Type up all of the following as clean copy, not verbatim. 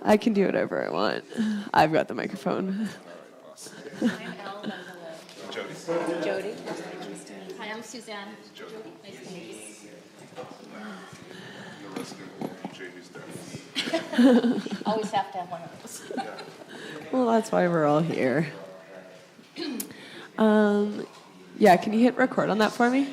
I can do whatever I want. I've got the microphone. I'm Elle. Jody. Jody. Hi, I'm Suzanne. Jody. Nice to meet you. Always have to have one of those. Well, that's why we're all here. Yeah, can you hit record on that for me?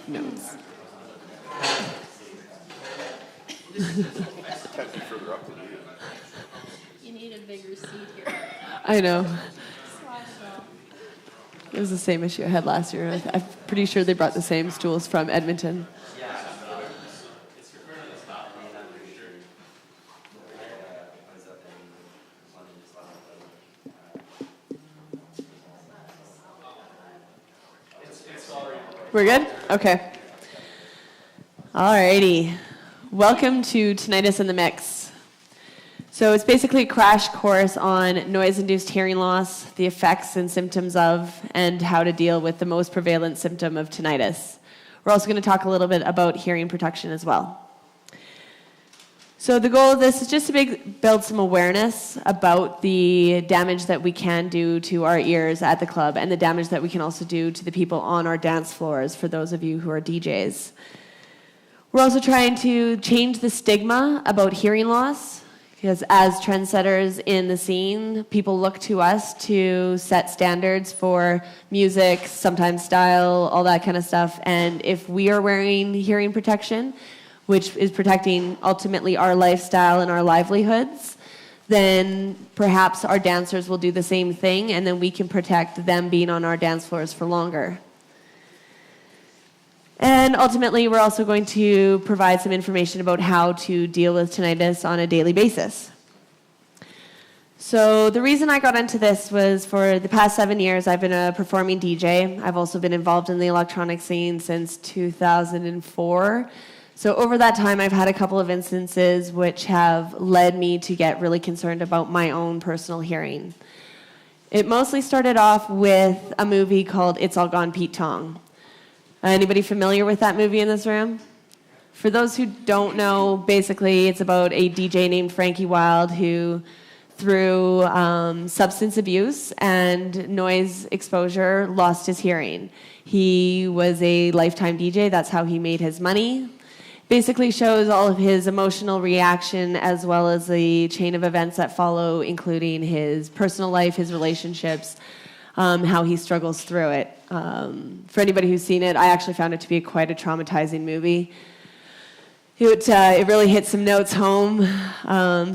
Notes. You need a bigger seat here. I know. It was the same issue I had last year. I'm pretty sure they brought the same stools from Edmonton. We're good? Okay. Alrighty. Welcome to Tinnitus in the Mix. So it's basically a crash course on noise-induced hearing loss, the effects and symptoms of, and how to deal with the most prevalent symptom of tinnitus. We're also going to talk a little bit about hearing protection as well. So the goal of this is just to build some awareness about the damage that we can do to our ears at the club and the damage that we can also do to the people on our dance floors for those of you who are DJs. We're also trying to change the stigma about hearing loss because as trendsetters in the scene, people look to us to set standards for music, sometimes style, all that kind of stuff. And if we are wearing hearing protection, which is protecting ultimately our lifestyle and our livelihoods, then perhaps our dancers will do the same thing, and then we can protect them being on our dance floors for longer. And ultimately, we're also going to provide some information about how to deal with tinnitus on a daily basis. So the reason I got into this was for the past 7 years, I've been a performing DJ. I've also been involved in the electronic scene since 2004. So over that time, I've had a couple of instances which have led me to get really concerned about my own personal hearing. It mostly started off with a movie called It's All Gone Pete Tong. Anybody familiar with that movie in this room? For those who don't know, basically it's about a DJ named Frankie Wilde who, through substance abuse and noise exposure, lost his hearing. He was a lifetime DJ. That's how he made his money. Basically shows all of his emotional reaction as well as the chain of events that follow, including his personal life, his relationships, how he struggles through it. For anybody who's seen it, I actually found it to be quite a traumatizing movie. It really hit some notes home.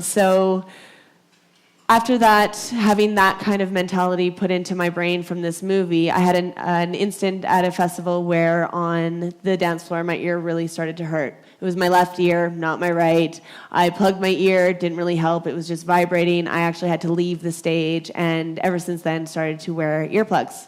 So after that, having that kind of mentality put into my brain from this movie, I had an instant at a festival where on the dance floor, my ear really started to hurt. It was my left ear, not my right. I plugged my ear, didn't really help. It was just vibrating. I actually had to leave the stage, and ever since then, started to wear earplugs.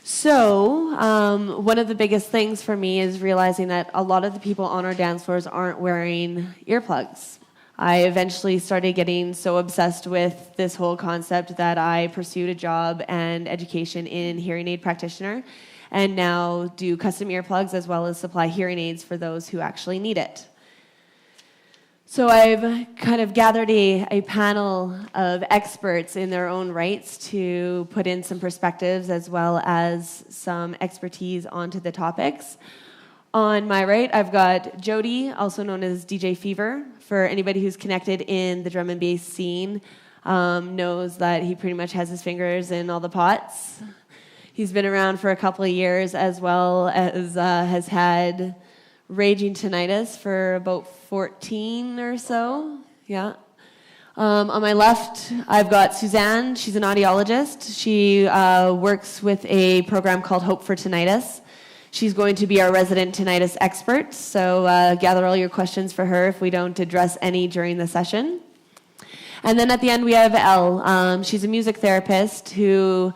So one of the biggest things for me is realizing that a lot of the people on our dance floors aren't wearing earplugs. I eventually started getting so obsessed with this whole concept that I pursued a job and education in hearing aid practitioner and now do custom earplugs as well as supply hearing aids for those who actually need it. So I've kind of gathered a panel of experts in their own rights to put in some perspectives as well as some expertise onto the topics. On my right, I've got Jody, also known as DJ Fever. For anybody who's connected in the drum and bass scene, knows that he pretty much has his fingers in all the pots. He's been around for a couple of years as well as has had raging tinnitus for about 14 or so. Yeah. On my left, I've got Suzanne. She's an audiologist. She works with a program called Hope for Tinnitus. She's going to be our resident tinnitus expert, so gather all your questions for her if we don't address any during the session. And then at the end we have Elle. She's a music therapist who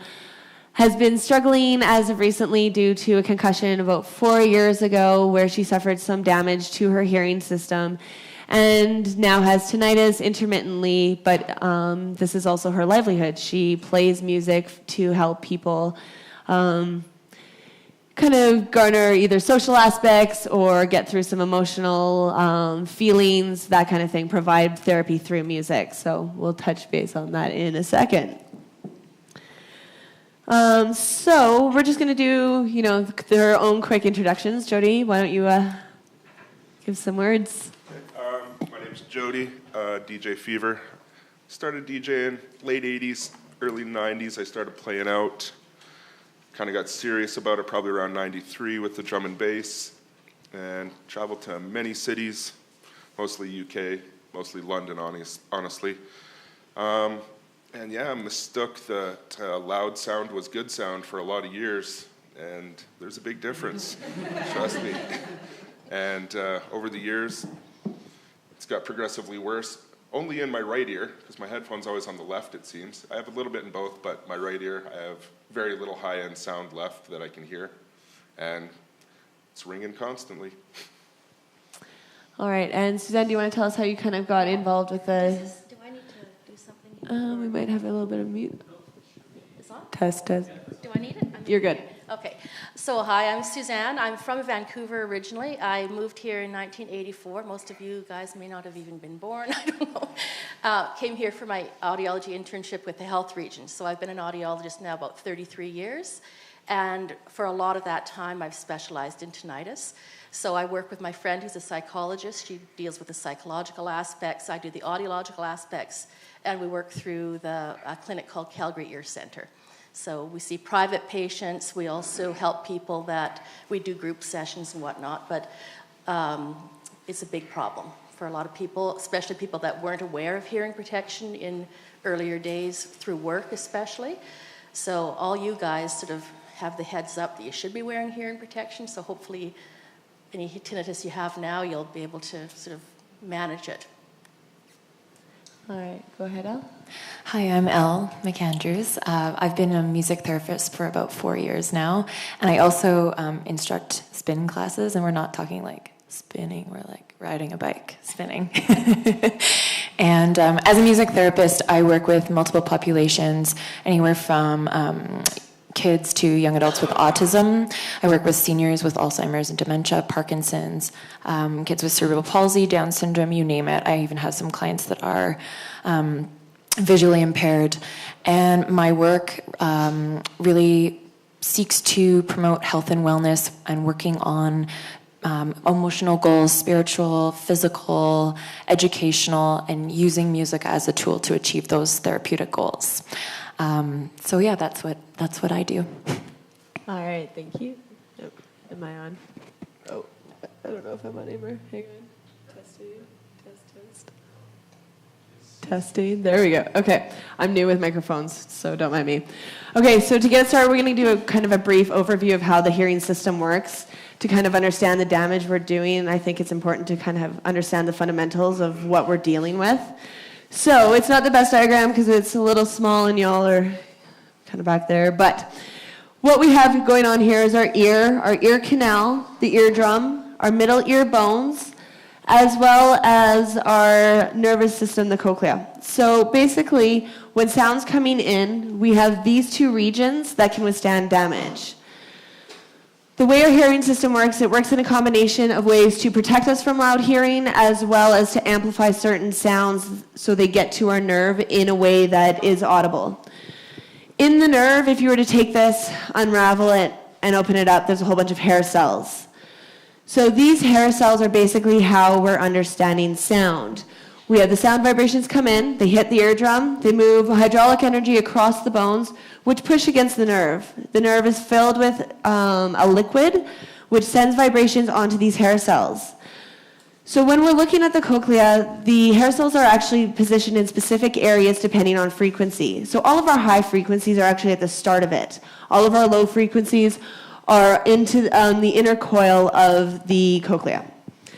has been struggling as of recently due to a concussion about 4 years ago where she suffered some damage to her hearing system and now has tinnitus intermittently, but this is also her livelihood. She plays music to help people kind of garner either social aspects or get through some emotional feelings, that kind of thing, provide therapy through music. So we'll touch base on that in a second. So we're just going to do, their own quick introductions. Jody, why don't you give some words? My name's Jody, DJ Fever. Started DJing late 80s, early 90s. I started playing out. Kind of got serious about it probably around 93 with the drum and bass. And traveled to many cities, mostly UK, mostly London, honestly. And yeah, I mistook that loud sound was good sound for a lot of years, and there's a big difference, trust me. And over the years, it's got progressively worse, only in my right ear, because my headphone's always on the left, it seems. I have a little bit in both, but my right ear, I have very little high-end sound left that I can hear, and it's ringing constantly. All right, and Suzanne, do you want to tell us how you kind of got involved with the... Do I need to do something? We might have a little bit of mute. It's on? Test. Do I need it? You're good. Okay. So hi, I'm Suzanne. I'm from Vancouver originally. I moved here in 1984. Most of you guys may not have even been born. I don't know. Came here for my audiology internship with the health region. So I've been an audiologist now about 33 years. And for a lot of that time, I've specialized in tinnitus. So I work with my friend who's a psychologist. She deals with the psychological aspects. I do the audiological aspects. And we work through a clinic called Calgary Ear Center. So we see private patients. We also help people that we do group sessions and whatnot. But it's a big problem for a lot of people, especially people that weren't aware of hearing protection in earlier days through work especially. So all you guys sort of have the heads up that you should be wearing hearing protection. So hopefully any tinnitus you have now, you'll be able to sort of manage it. All right, go ahead, Elle. Hi, I'm Elle McAndrews. I've been a music therapist for about 4 years now, and I also instruct spin classes, and we're not talking like spinning, we're like riding a bike, spinning. And as a music therapist, I work with multiple populations, anywhere from kids to young adults with autism. I work with seniors with Alzheimer's and dementia, Parkinson's, kids with cerebral palsy, Down syndrome, you name it. I even have some clients that are visually impaired. And my work really seeks to promote health and wellness and working on emotional goals, spiritual, physical, educational, and using music as a tool to achieve those therapeutic goals. So yeah, that's what I do. All right, thank you. Nope. Am I on? Oh, I don't know if I'm on anymore. Hang on. Testing. There we go. Okay, I'm new with microphones, so don't mind me. Okay, so to get started, we're going to do a kind of a brief overview of how the hearing system works to kind of understand the damage we're doing. I think it's important to kind of understand the fundamentals of what we're dealing with. So it's not the best diagram because it's a little small and y'all are kind of back there. But what we have going on here is our ear canal, the eardrum, our middle ear bones, as well as our nervous system, the cochlea. So basically, when sound's coming in, we have these two regions that can withstand damage. The way our hearing system works, it works in a combination of ways to protect us from loud hearing as well as to amplify certain sounds so they get to our nerve in a way that is audible. In the nerve, if you were to take this, unravel it, and open it up, there's a whole bunch of hair cells. So these hair cells are basically how we're understanding sound. We have the sound vibrations come in, they hit the eardrum, they move hydraulic energy across the bones, which push against the nerve. The nerve is filled with a liquid, which sends vibrations onto these hair cells. So when we're looking at the cochlea, the hair cells are actually positioned in specific areas depending on frequency. So all of our high frequencies are actually at the start of it. All of our low frequencies are into the inner coil of the cochlea.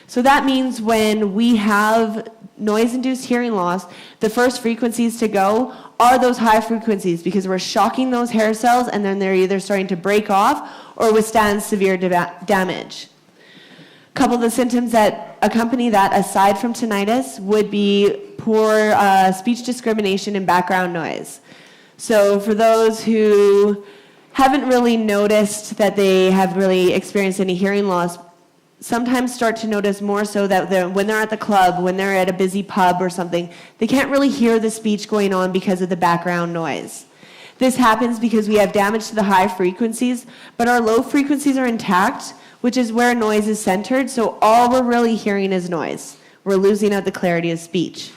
So that means when we have noise-induced hearing loss, the first frequencies to go are those high frequencies because we're shocking those hair cells and then they're either starting to break off or withstand severe damage. A couple of the symptoms that accompany that, aside from tinnitus, would be poor speech discrimination and background noise. So for those who haven't really noticed that they have really experienced any hearing loss, sometimes start to notice more so that when they're at the club, when they're at a busy pub or something, they can't really hear the speech going on because of the background noise. This happens because we have damage to the high frequencies, but our low frequencies are intact, which is where noise is centered, so all we're really hearing is noise. We're losing out the clarity of speech.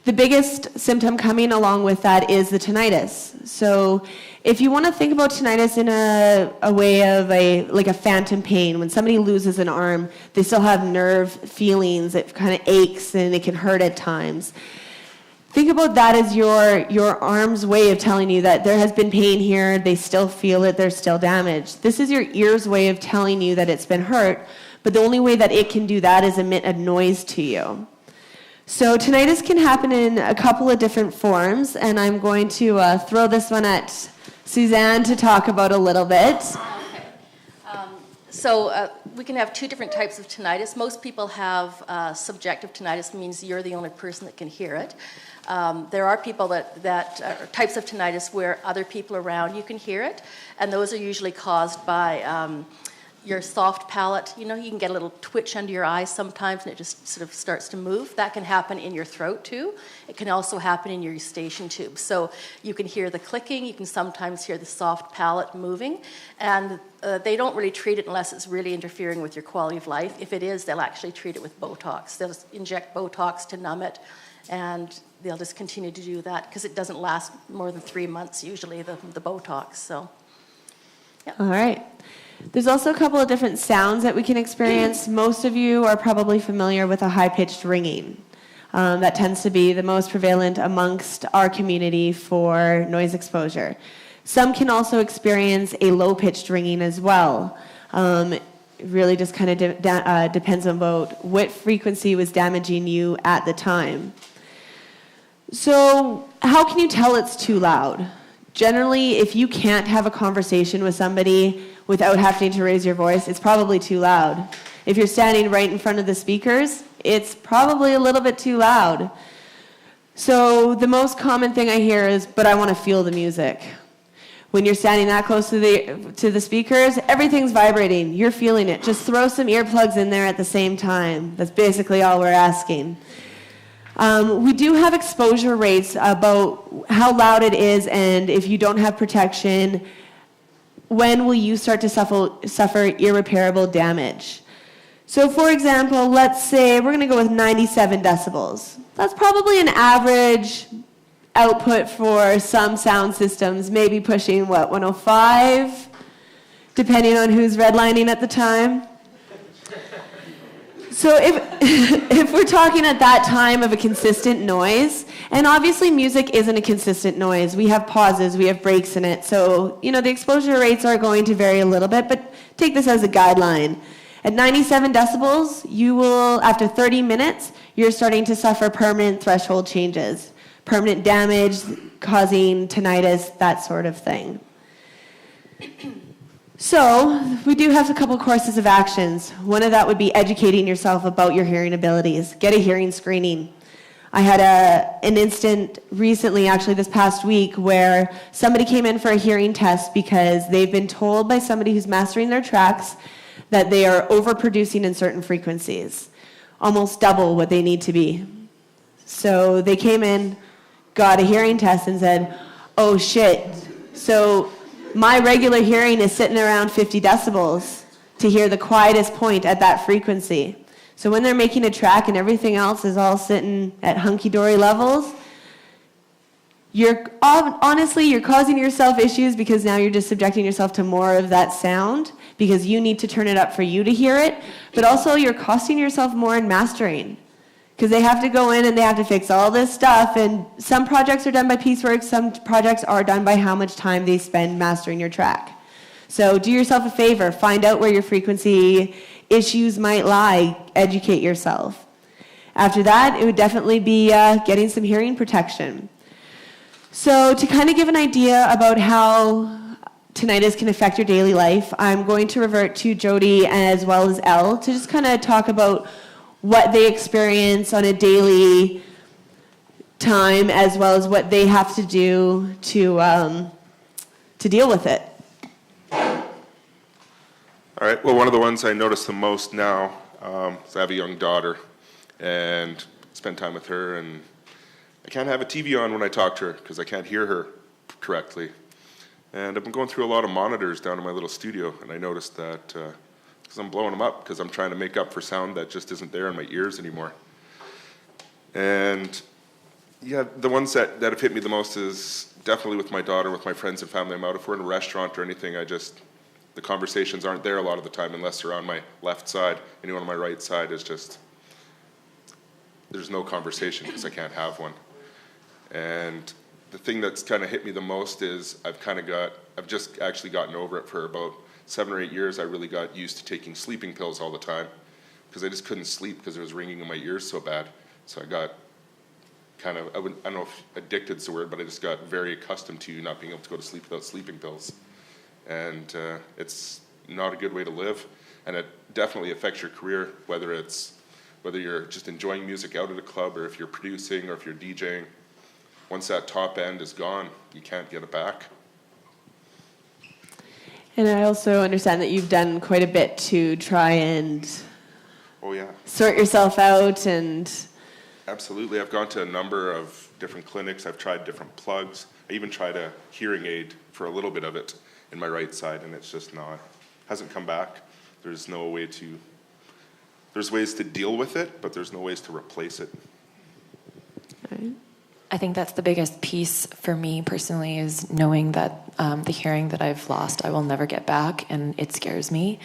The biggest symptom coming along with that is the tinnitus. So if you want to think about tinnitus in a way of like a phantom pain, when somebody loses an arm, they still have nerve feelings, it kind of aches and it can hurt at times. Think about that as your arm's way of telling you that there has been pain here, they still feel it, there's still damage. This is your ear's way of telling you that it's been hurt, but the only way that it can do that is emit a noise to you. So tinnitus can happen in a couple of different forms, and I'm going to throw this one at Suzanne to talk about a little bit. Okay. So we can have two different types of tinnitus. Most people have subjective tinnitus, means you're the only person that can hear it. There are people that types of tinnitus where other people around you can hear it, and those are usually caused by your soft palate. You know, you can get a little twitch under your eyes sometimes and it just sort of starts to move. That can happen in your throat too. It can also happen in your eustachian tube. So you can hear the clicking, you can sometimes hear the soft palate moving, and they don't really treat it unless it's really interfering with your quality of life. If it is, they'll actually treat it with Botox. They'll just inject Botox to numb it, and they'll just continue to do that because it doesn't last more than 3 months usually, the Botox. So, yeah. All right. There's also a couple of different sounds that we can experience. Most of you are probably familiar with a high-pitched ringing. That tends to be the most prevalent amongst our community for noise exposure. Some can also experience a low-pitched ringing as well. It really just kind of depends on about what frequency was damaging you at the time. So how can you tell it's too loud? Generally, if you can't have a conversation with somebody without having to raise your voice, it's probably too loud. If you're standing right in front of the speakers, it's probably a little bit too loud. So the most common thing I hear is, but I want to feel the music. When you're standing that close to the speakers, everything's vibrating. You're feeling it. Just throw some earplugs in there at the same time. That's basically all we're asking. We do have exposure rates about how loud it is, and if you don't have protection, when will you start to suffer irreparable damage? So for example, let's say we're going to go with 97 decibels. That's probably an average output for some sound systems, maybe pushing, 105, depending on who's redlining at the time. So if we're talking at that time of a consistent noise, and obviously music isn't a consistent noise. We have pauses, we have breaks in it. So, the exposure rates are going to vary a little bit, but take this as a guideline. At 97 decibels, you will, after 30 minutes, you're starting to suffer permanent threshold changes, permanent damage, causing tinnitus, that sort of thing. So, we do have a couple courses of actions. One of that would be educating yourself about your hearing abilities. Get a hearing screening. I had an instant recently, actually this past week, where somebody came in for a hearing test because they've been told by somebody who's mastering their tracks that they are overproducing in certain frequencies, almost double what they need to be. So they came in, got a hearing test, and said, oh shit, so my regular hearing is sitting around 50 decibels to hear the quietest point at that frequency. So when they're making a track and everything else is all sitting at hunky-dory levels, you're causing yourself issues because now you're just subjecting yourself to more of that sound because you need to turn it up for you to hear it, but also you're costing yourself more in mastering because they have to go in and they have to fix all this stuff, and some projects are done by piecework, some projects are done by how much time they spend mastering your track. So do yourself a favor, find out where your frequency issues might lie, educate yourself. After that, it would definitely be getting some hearing protection. So to kind of give an idea about how tinnitus can affect your daily life, I'm going to revert to Jody as well as Elle to just kind of talk about what they experience on a daily time, as well as what they have to do to deal with it. All right, well, one of the ones I notice the most now is I have a young daughter and spend time with her, and I can't have a TV on when I talk to her because I can't hear her correctly. And I've been going through a lot of monitors down in my little studio, and I noticed that because I'm blowing them up because I'm trying to make up for sound that just isn't there in my ears anymore. And yeah, the ones that have hit me the most is definitely with my daughter, with my friends and family. I'm out, if we're in a restaurant or anything, the conversations aren't there a lot of the time unless they're on my left side. Anyone on my right side is just, there's no conversation because I can't have one. And the thing that's kind of hit me the most is I've just actually gotten over it. For about 7 or 8 years, I really got used to taking sleeping pills all the time because I just couldn't sleep because it was ringing in my ears so bad. So I got kind of, I don't know if addicted is the word, but I just got very accustomed to not being able to go to sleep without sleeping pills. And it's not a good way to live, and it definitely affects your career, whether you're just enjoying music out at a club, or if you're producing, or if you're DJing. Once that top end is gone, you can't get it back. And I also understand that you've done quite a bit to try and sort yourself out. And Absolutely. I've gone to a number of different clinics. I've tried different plugs. I even tried a hearing aid for a little bit of it in my right side, and it's just hasn't come back. There's ways to deal with it, but there's no ways to replace it. okay. I think that's the biggest piece for me personally, is knowing that the hearing that I've lost, I will never get back, and it scares me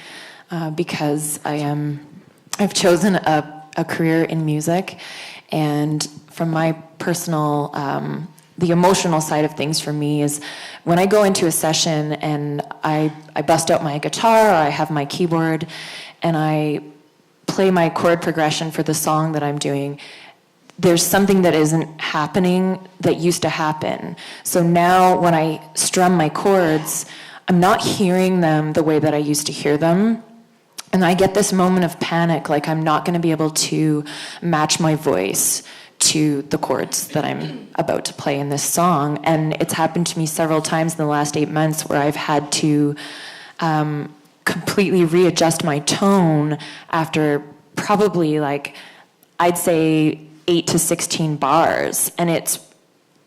because I've chosen a career in music, and from my personal, the emotional side of things for me is when I go into a session and I bust out my guitar, or I have my keyboard, and I play my chord progression for the song that I'm doing, there's something that isn't happening that used to happen. So now when I strum my chords, I'm not hearing them the way that I used to hear them. And I get this moment of panic, like I'm not going to be able to match my voice to the chords that I'm about to play in this song. And it's happened to me several times in the last 8 months where I've had to completely readjust my tone after probably, like, I'd say 8 to 16 bars, and it's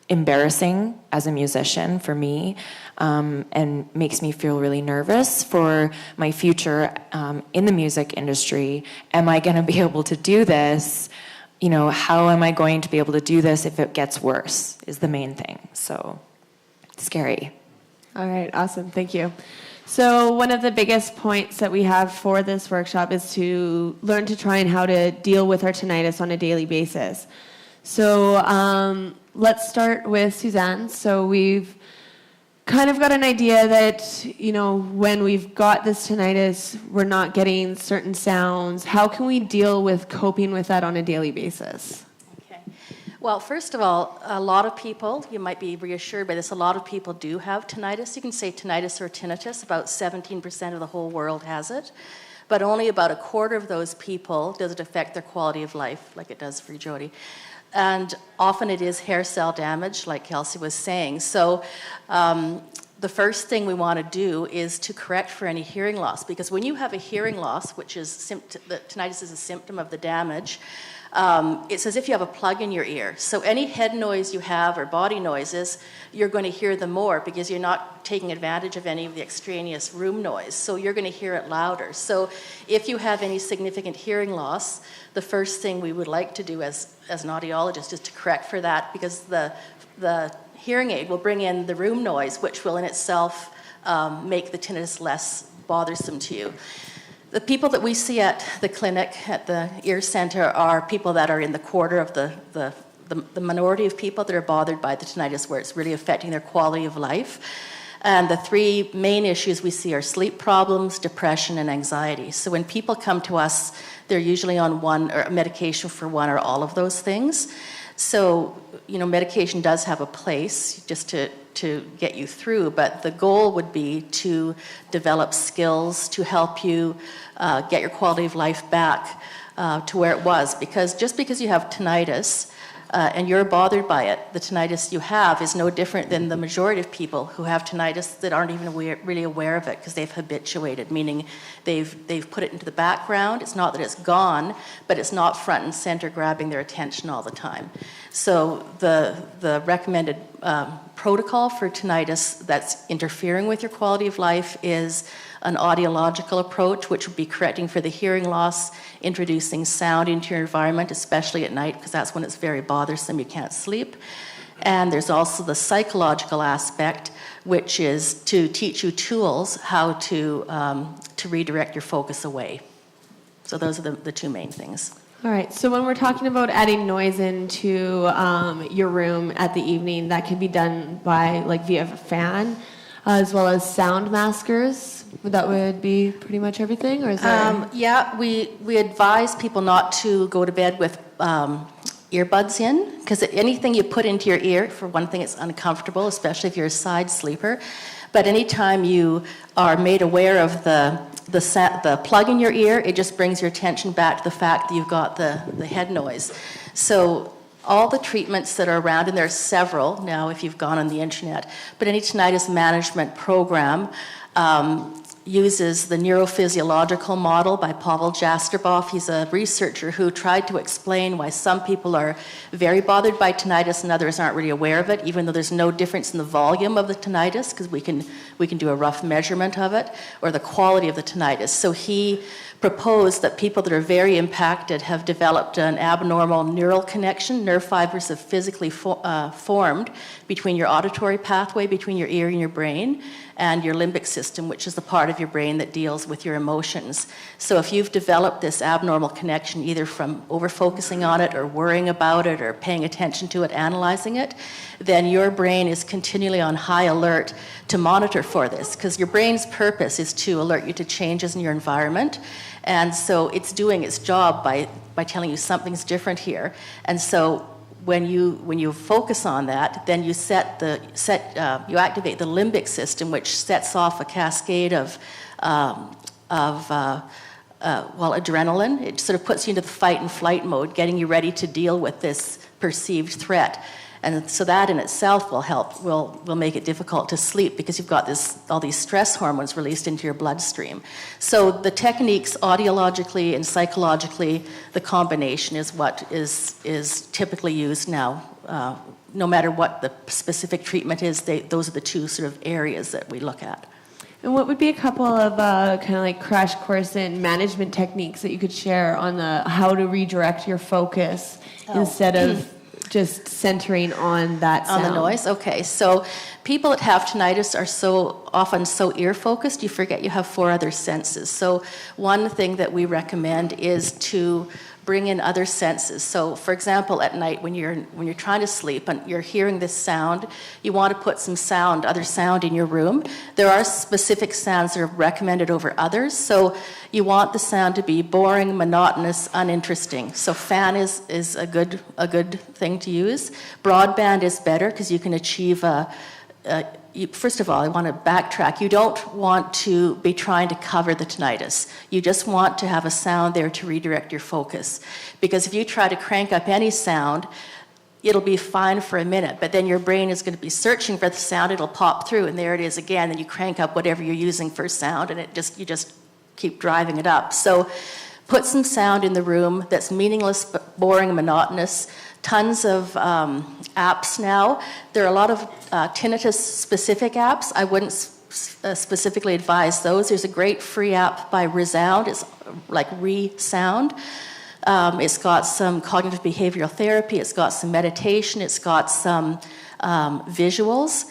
embarrassing as a musician for me, and makes me feel really nervous for my future in the music industry. Am I going to be able to do this? You know, how am I going to be able to do this if it gets worse is the main thing. So, scary. All right, awesome, thank you. So one of the biggest points that we have for this workshop is to learn to try and how to deal with our tinnitus on a daily basis. So let's start with Suzanne. So we've kind of got an idea that, you know, when we've got this tinnitus, we're not getting certain sounds. How can we deal with coping with that on a daily basis? Well, first of all, a lot of people, you might be reassured by this, a lot of people do have tinnitus. You can say tinnitus or tinnitus. About 17% of the whole world has it. But only about a quarter of those people does it affect their quality of life, like it does for Jody. And often it is hair cell damage, like Kelsey was saying. So the first thing we want to do is to correct for any hearing loss. Because when you have a hearing loss, which is tinnitus is a symptom of the damage, it's as if you have a plug in your ear. So any head noise you have or body noises, you're going to hear them more because you're not taking advantage of any of the extraneous room noise. So you're going to hear it louder. So if you have any significant hearing loss, the first thing we would like to do as an audiologist is to correct for that, because the hearing aid will bring in the room noise, which will in itself make the tinnitus less bothersome to you. The people that we see at the clinic, at the ear center, are people that are in the quarter of the minority of people that are bothered by the tinnitus, where it's really affecting their quality of life. And the three main issues we see are sleep problems, depression, and anxiety. So when people come to us, they're usually on one or medication for one or all of those things. So, medication does have a place just to get you through, but the goal would be to develop skills to help you get your quality of life back to where it was. Because just because you have tinnitus, and you're bothered by it, the tinnitus you have is no different than the majority of people who have tinnitus that aren't even really aware of it because they've habituated, meaning they've put it into the background. It's not that it's gone, but it's not front and center grabbing their attention all the time. So the recommended protocol for tinnitus that's interfering with your quality of life is an audiological approach, which would be correcting for the hearing loss, introducing sound into your environment, especially at night, because that's when it's very bothersome, you can't sleep. And there's also the psychological aspect, which is to teach you tools how to redirect your focus away. So those are the two main things. All right, so when we're talking about adding noise into your room at the evening, that can be done by via a fan, as well as sound maskers. That would be pretty much everything, or is there? Yeah, we advise people not to go to bed with earbuds in, because anything you put into your ear, for one thing, it's uncomfortable, especially if you're a side sleeper. But anytime you are made aware of the plug in your ear, it just brings your attention back to the fact that you've got the head noise. So all the treatments that are around, and there are several now if you've gone on the internet, but any tinnitus management program uses the neurophysiological model by Pavel Jastreboff. He's a researcher who tried to explain why some people are very bothered by tinnitus and others aren't really aware of it, even though there's no difference in the volume of the tinnitus, because we can do a rough measurement of it, or the quality of the tinnitus. So he proposed that people that are very impacted have developed an abnormal neural connection. Nerve fibers have physically formed between your auditory pathway, between your ear and your brain, and your limbic system, which is the part of your brain that deals with your emotions. So if you've developed this abnormal connection, either from over-focusing on it or worrying about it or paying attention to it, analyzing it, then your brain is continually on high alert to monitor for this, because your brain's purpose is to alert you to changes in your environment. And so it's doing its job by telling you something's different here. And so when you focus on that, then you you activate the limbic system, which sets off a cascade of adrenaline. It sort of puts you into the fight and flight mode, getting you ready to deal with this perceived threat. And so that in itself will make it difficult to sleep, because you've got all these stress hormones released into your bloodstream. So the techniques, audiologically and psychologically, the combination is what is typically used now. No matter what the specific treatment is, those are the two sort of areas that we look at. And what would be a couple of crash course in management techniques that you could share on how to redirect your focus instead of just centering on that sound? On the noise? Okay, so people that have tinnitus are so often so ear-focused, you forget you have 4 other senses. So one thing that we recommend is to bring in other senses. So for example, at night when you're trying to sleep and you're hearing this sound, you want to put some other sound in your room. There are specific sounds that are recommended over others. So you want the sound to be boring, monotonous, uninteresting. So fan is a good thing to use. Broadband is better because you can achieve first of all, I want to backtrack. You don't want to be trying to cover the tinnitus. You just want to have a sound there to redirect your focus. Because if you try to crank up any sound, it'll be fine for a minute, but then your brain is going to be searching for the sound, it'll pop through, and there it is again, then you crank up whatever you're using for sound, and you just keep driving it up. So put some sound in the room that's meaningless, but boring, monotonous. Tons of apps now. There are a lot of tinnitus-specific apps. I wouldn't specifically advise those. There's a great free app by Resound. It's like Resound. It's got some cognitive behavioral therapy. It's got some meditation. It's got some visuals,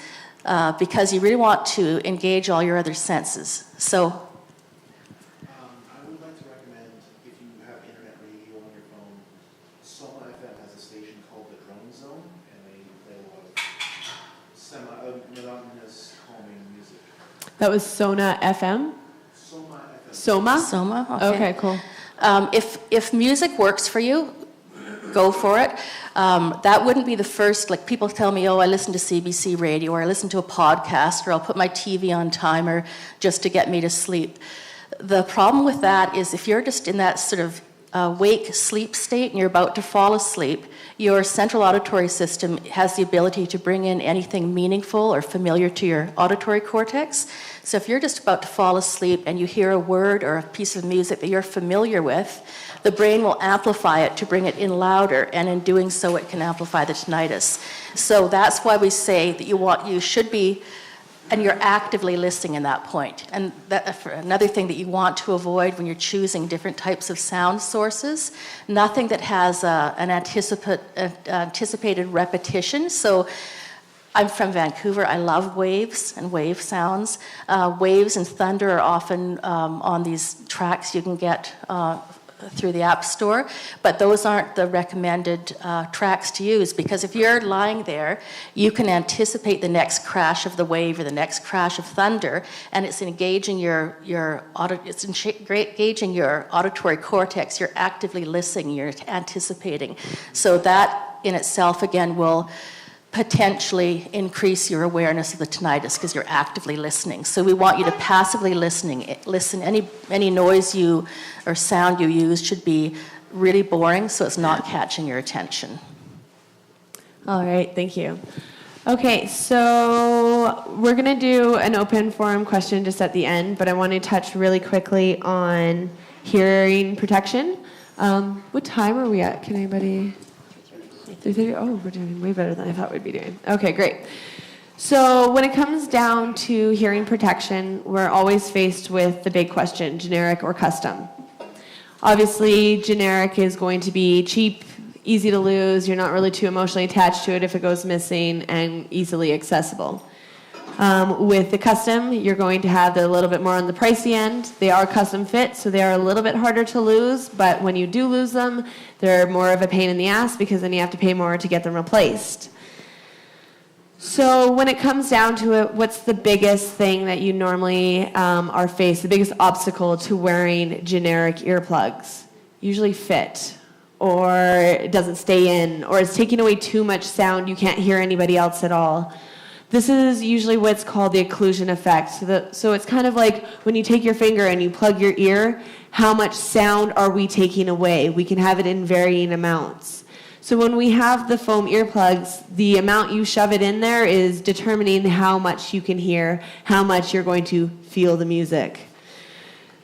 because you really want to engage all your other senses. So monotonous, calming music. That was Sona FM? Soma? Soma, Okay, cool. If music works for you, go for it. That wouldn't be the first, like people tell me, oh, I listen to CBC radio, or I listen to a podcast, or I'll put my TV on timer just to get me to sleep. The problem with that is if you're just in that sort of wake sleep state and you're about to fall asleep, your central auditory system has the ability to bring in anything meaningful or familiar to your auditory cortex. So if you're just about to fall asleep and you hear a word or a piece of music that you're familiar with, the brain will amplify it to bring it in louder, and in doing so it can amplify the tinnitus. So that's why we say that you should be, and you're actively listening in that point. And another thing that you want to avoid when you're choosing different types of sound sources, nothing that has an anticipated repetition. So I'm from Vancouver. I love waves and wave sounds. Waves and thunder are often on these tracks you can get through the App Store, but those aren't the recommended tracks to use, because if you're lying there, you can anticipate the next crash of the wave or the next crash of thunder, and it's engaging your auditory cortex. You're actively listening, you're anticipating. So that in itself, again, will potentially increase your awareness of the tinnitus because you're actively listening. So we want you to passively listen. Any noise or sound you use should be really boring so it's not catching your attention. All right, thank you. Okay, so we're going to do an open forum question just at the end, but I want to touch really quickly on hearing protection. What time are we at? Can anybody... 3:30? Oh, we're doing way better than I thought we'd be doing. Okay, great. So when it comes down to hearing protection, we're always faced with the big question, generic or custom. Obviously, generic is going to be cheap, easy to lose, you're not really too emotionally attached to it if it goes missing, and easily accessible. With the custom, you're going to have a little bit more on the pricey end. They are custom fit, so they are a little bit harder to lose, but when you do lose them, they're more of a pain in the ass because then you have to pay more to get them replaced. So when it comes down to it, what's the biggest thing that you normally are faced, the biggest obstacle to wearing generic earplugs? Usually fit, or it doesn't stay in, or it's taking away too much sound, you can't hear anybody else at all. This is usually what's called the occlusion effect. So it's kind of like when you take your finger and you plug your ear, how much sound are we taking away? We can have it in varying amounts. So when we have the foam earplugs, the amount you shove it in there is determining how much you can hear, how much you're going to feel the music.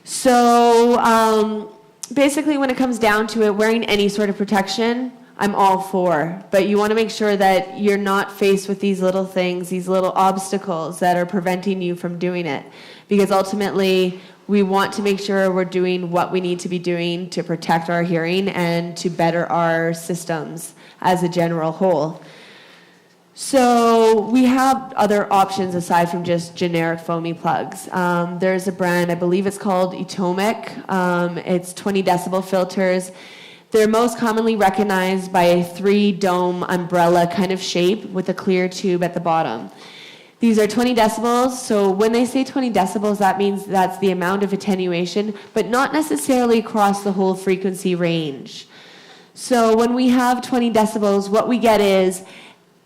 So basically when it comes down to it, wearing any sort of protection, I'm all for, but you want to make sure that you're not faced with these little things, these little obstacles that are preventing you from doing it, because ultimately we want to make sure we're doing what we need to be doing to protect our hearing and to better our systems as a general whole. So we have other options aside from just generic foamy plugs. There's a brand, I believe it's called Atomic. It's 20 decibel filters. They're most commonly recognized by a 3-dome umbrella kind of shape with a clear tube at the bottom. These are 20 decibels, so when they say 20 decibels, that means that's the amount of attenuation, but not necessarily across the whole frequency range. So when we have 20 decibels, what we get is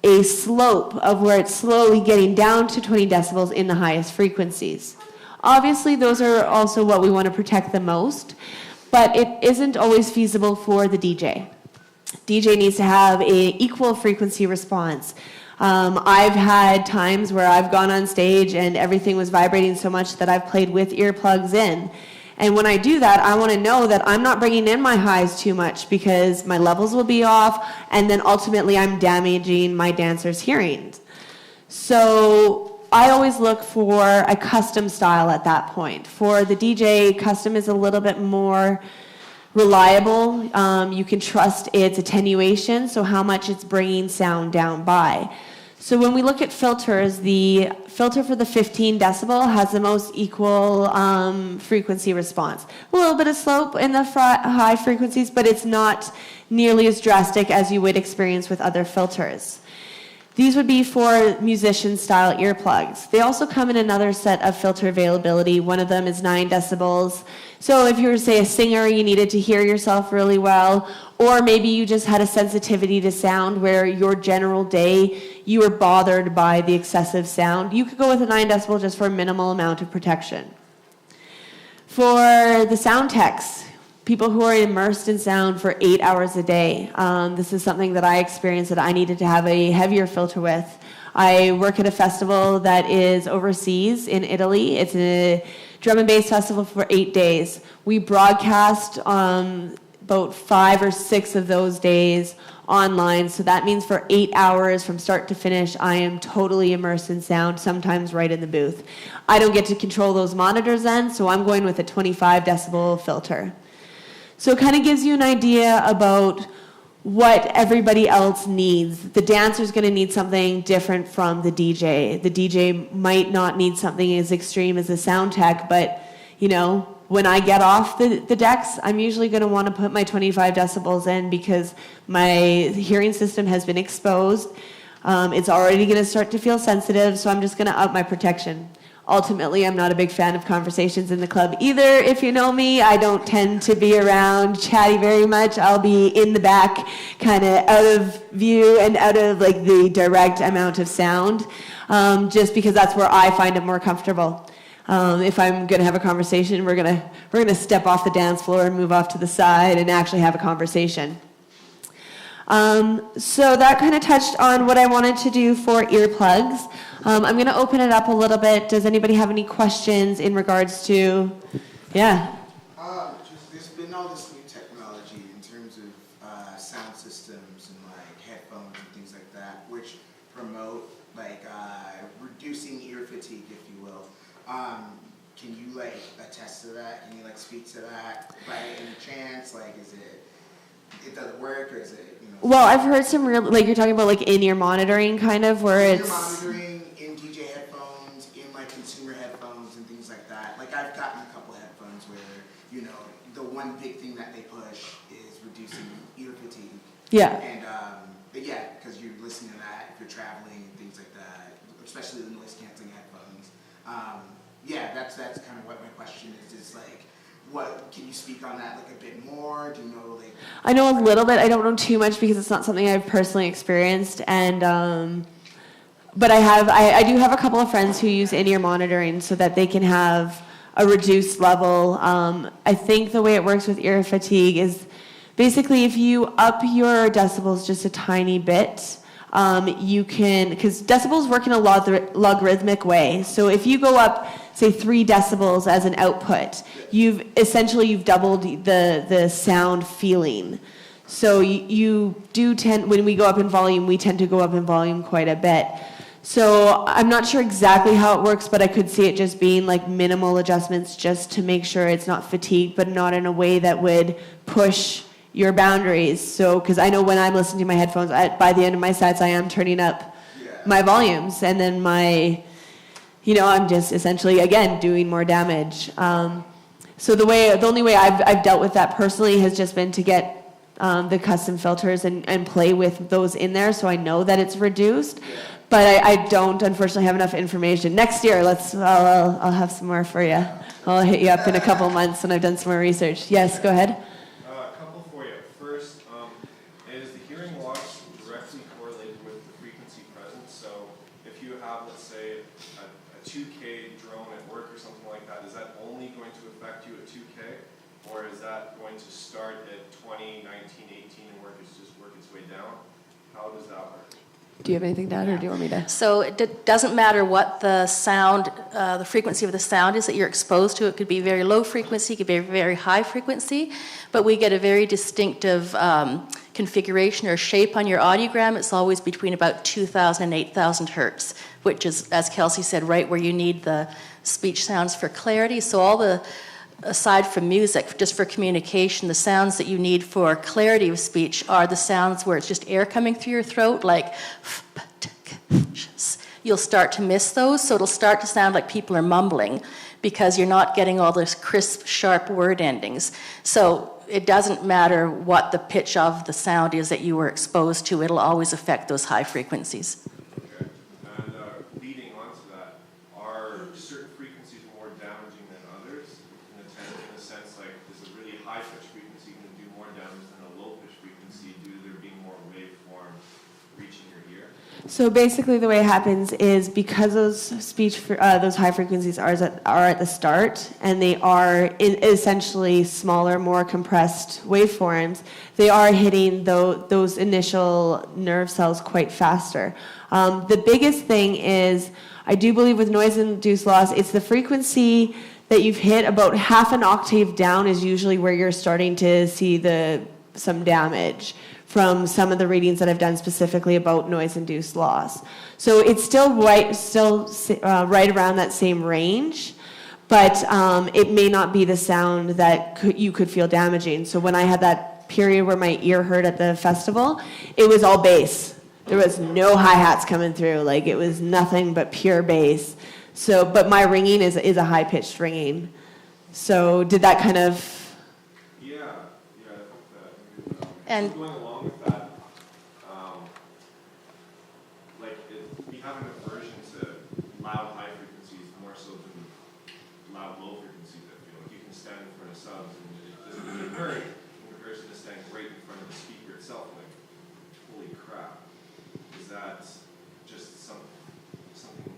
a slope of where it's slowly getting down to 20 decibels in the highest frequencies. Obviously, those are also what we want to protect the most, but it isn't always feasible for the DJ. DJ needs to have an equal frequency response. I've had times where I've gone on stage and everything was vibrating so much that I've played with earplugs in. And when I do that, I want to know that I'm not bringing in my highs too much because my levels will be off, and then ultimately I'm damaging my dancer's hearing. So I always look for a custom style at that point. For the DJ, custom is a little bit more reliable. You can trust its attenuation, so how much it's bringing sound down by. So when we look at filters, the filter for the 15 decibel has the most equal frequency response. A little bit of slope in the high frequencies, but it's not nearly as drastic as you would experience with other filters. These would be for musician-style earplugs. They also come in another set of filter availability. One of them is 9 decibels. So if you were, say, a singer, you needed to hear yourself really well, or maybe you just had a sensitivity to sound where your general day, you were bothered by the excessive sound, you could go with a 9 decibel just for a minimal amount of protection. For the sound techs, people who are immersed in sound for 8 hours a day. This is something that I experienced that I needed to have a heavier filter with. I work at a festival that is overseas in Italy. It's a drum and bass festival for 8 days. We broadcast about 5 or 6 of those days online. So that means for 8 hours from start to finish, I am totally immersed in sound, sometimes right in the booth. I don't get to control those monitors then, so I'm going with a 25 decibel filter. So it kind of gives you an idea about what everybody else needs. The dancer's going to need something different from the DJ. The DJ might not need something as extreme as a sound tech, but, you know, when I get off the decks, I'm usually going to want to put my 25 decibels in because my hearing system has been exposed. It's already going to start to feel sensitive, so I'm just going to up my protection. Ultimately, I'm not a big fan of conversations in the club either. If you know me, I don't tend to be around chatty very much. I'll be in the back, kind of out of view and out of like the direct amount of sound, just because that's where I find it more comfortable. If I'm going to have a conversation, we're gonna step off the dance floor and move off to the side and actually have a conversation. So that kind of touched on what I wanted to do for earplugs. I'm going to open it up a little bit. Does anybody have any questions in regards to, yeah? There's been all this new technology in terms of sound systems and like headphones and things like that, which promote like reducing ear fatigue, if you will. Can you like attest to that? Can you like speak to that by any chance? Like, it doesn't work, or is it, you know? Well, I've heard some real, like you're talking about like in-ear monitoring kind of, where in-ear it's... monitoring, in DJ headphones, in like consumer headphones and things like that. Like I've gotten a couple headphones where, you know, the one big thing that they push is reducing ear fatigue. Yeah. And, but yeah, because you're listening to that if you're traveling and things like that, especially the noise canceling headphones. Yeah, that's kind of what my question is like, what, can you speak on that like a bit more? Do you know like... I know a little bit. I don't know too much because it's not something I've personally experienced. And but I do have a couple of friends who use in-ear monitoring so that they can have a reduced level. I think the way it works with ear fatigue is basically if you up your decibels just a tiny bit, you can, because decibels work in a logarithmic way. So if you go up, say 3 decibels as an output, you've doubled the sound feeling. So you do tend, when we go up in volume, we tend to go up in volume quite a bit. So I'm not sure exactly how it works, but I could see it just being like minimal adjustments just to make sure it's not fatigued, but not in a way that would push your boundaries. So, because I know when I'm listening to my headphones, by the end of my sets, I am turning up my volumes, and then I'm just essentially, again, doing more damage. So the only way I've dealt with that personally has just been to get the custom filters and play with those in there, so I know that it's reduced. But I don't, unfortunately, have enough information. Next year, I'll have some more for you. I'll hit you up in a couple months when I've done some more research. Yes, go ahead. A couple for you. First, is the hearing loss directly correlated with the frequency present? So if you have, let's say, a 2K drone at work or something like that, is that only going to affect you at 2K? Or is that going to start at 20, 19, 18 and work its way down? How does that work? Do you have anything to add, or do you want me to? So it doesn't matter what the sound, the frequency of the sound is that you're exposed to. It could be very low frequency, it could be very high frequency, but we get a very distinctive configuration or shape on your audiogram. It's always between about 2,000 and 8,000 hertz, which is, as Kelsey said, right where you need the speech sounds for clarity. So all the, aside from music, just for communication, the sounds that you need for clarity of speech are the sounds where it's just air coming through your throat, like you'll start to miss those, so it'll start to sound like people are mumbling because you're not getting all those crisp, sharp word endings. So it doesn't matter what the pitch of the sound is that you were exposed to, it'll always affect those high frequencies. So basically, the way it happens is because those high frequencies are at the start, and they are essentially smaller, more compressed waveforms. They are hitting those initial nerve cells quite faster. The biggest thing is, I do believe with noise-induced loss, it's the frequency that you've hit about half an octave down is usually where you're starting to see some damage from some of the readings that I've done specifically about noise-induced loss. So it's still right around that same range, but it may not be the sound that you could feel damaging. So when I had that period where my ear hurt at the festival, it was all bass. There was no hi-hats coming through. Like, it was nothing but pure bass. So, but my ringing is a high-pitched ringing. So did that kind of... Yeah, I think that. And going along with that, we have an aversion to loud high frequencies more so than loud low frequencies. I feel like you can stand in front of subs and it doesn't really hurt in comparison to standing right in front of the speaker itself. Like, holy crap. Is that just something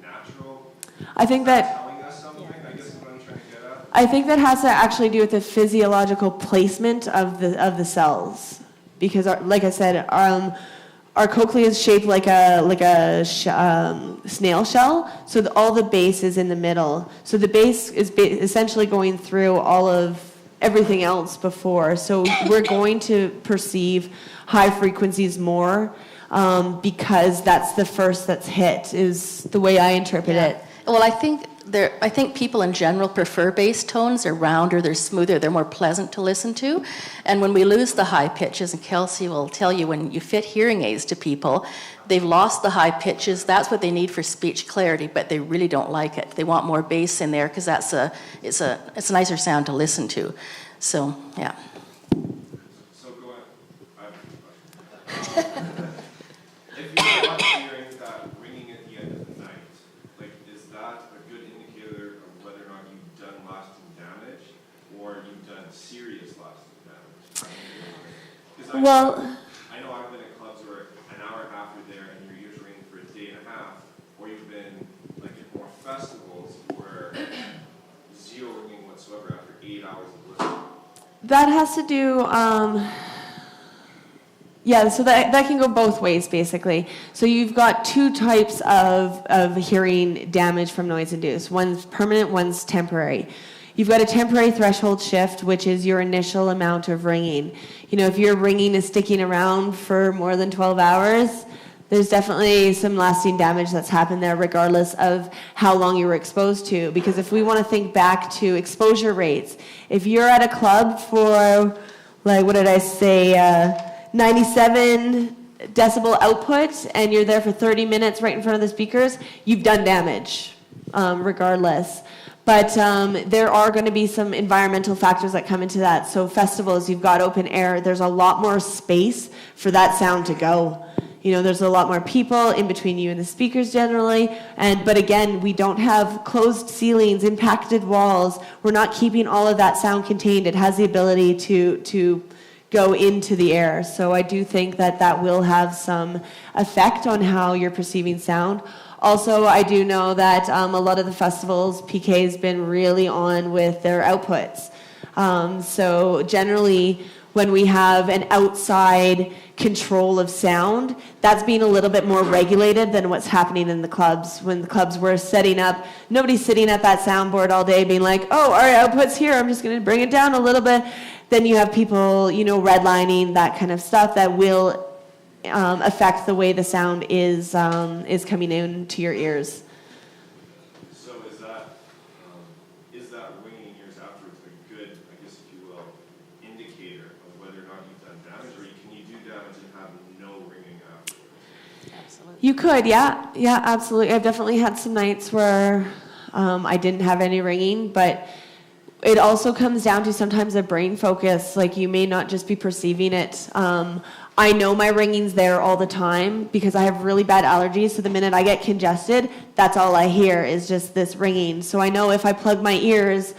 natural? I think that... telling us something? I guess is what I'm trying to get at. I think that has to actually do with the physiological placement of the cells, because like I said, our cochlea is shaped like a snail shell, so all the base is in the middle. So the base is essentially going through all of everything else before. So we're going to perceive high frequencies more because that's the first that's hit, is the way I interpret it. Well, I think people in general prefer bass tones. They're rounder, they're smoother, they're more pleasant to listen to. And when we lose the high pitches, and Kelsey will tell you, when you fit hearing aids to people, they've lost the high pitches. That's what they need for speech clarity, but they really don't like it. They want more bass in there because it's a nicer sound to listen to. So, yeah. So go ahead. If you're not hearing that ringing at the end of the night, like, is that a good indicator of whether or not you've done lasting damage or you've done serious lasting damage? I know I've been at clubs where an hour and a half you're there and your ears ringing for a day and a half, or you've been like at more festivals where zero ringing whatsoever after 8 hours of listening. That has to do, so that can go both ways, basically. So you've got two types of hearing damage from noise-induced. One's permanent, one's temporary. You've got a temporary threshold shift, which is your initial amount of ringing. You know, if your ringing is sticking around for more than 12 hours, there's definitely some lasting damage that's happened there, regardless of how long you were exposed to. Because if we want to think back to exposure rates, if you're at a club for, 97 decibel output, and you're there for 30 minutes right in front of the speakers, you've done damage, regardless. But there are going to be some environmental factors that come into that. So festivals, you've got open air, there's a lot more space for that sound to go. You know, there's a lot more people in between you and the speakers generally. But again, we don't have closed ceilings, impacted walls. We're not keeping all of that sound contained. It has the ability to go into the air. So I do think that will have some effect on how you're perceiving sound. Also, I do know that a lot of the festivals, PK's been really on with their outputs. So generally, when we have an outside control of sound, that's being a little bit more regulated than what's happening in the clubs. When the clubs were setting up, nobody's sitting at that soundboard all day being like, oh, our output's here, I'm just going to bring it down a little bit. Then you have people, redlining, that kind of stuff that will affect the way the sound is coming into your ears. So is that ringing in ears afterwards a good, I guess if you will, indicator of whether or not you've done damage, or can you do damage and have no ringing afterwards? Absolutely. You could, yeah, absolutely. I've definitely had some nights where I didn't have any ringing, but it also comes down to sometimes a brain focus. Like, you may not just be perceiving it. I know my ringing's there all the time because I have really bad allergies. So the minute I get congested, that's all I hear is just this ringing. So I know if I plug my ears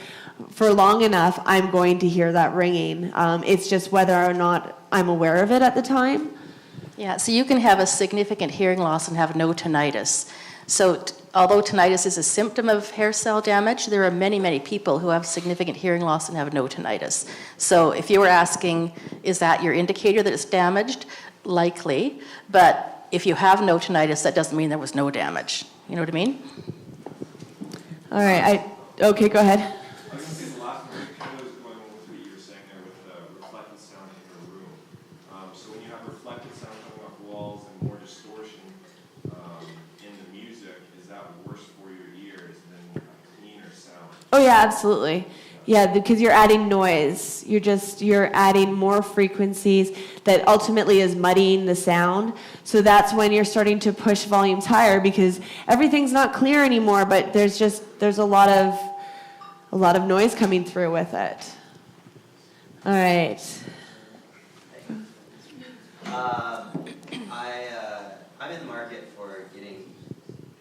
for long enough, I'm going to hear that ringing. It's just whether or not I'm aware of it at the time. Yeah, so you can have a significant hearing loss and have no tinnitus. So although tinnitus is a symptom of hair cell damage, there are many, many people who have significant hearing loss and have no tinnitus. So if you were asking, is that your indicator that it's damaged? Likely, but if you have no tinnitus, that doesn't mean there was no damage. You know what I mean? All right, okay, go ahead. I was going to say the last one kind of was going on with what you were saying there with reflected sound in your room. So when you have reflected sound coming off walls and more distortion in the music, is that worse for your ears than a cleaner sound? Oh yeah, absolutely. Yeah, because you're adding noise. You're adding more frequencies that ultimately is muddying the sound. So that's when you're starting to push volumes higher because everything's not clear anymore, but there's a lot of noise coming through with it. All right. I'm in the market for getting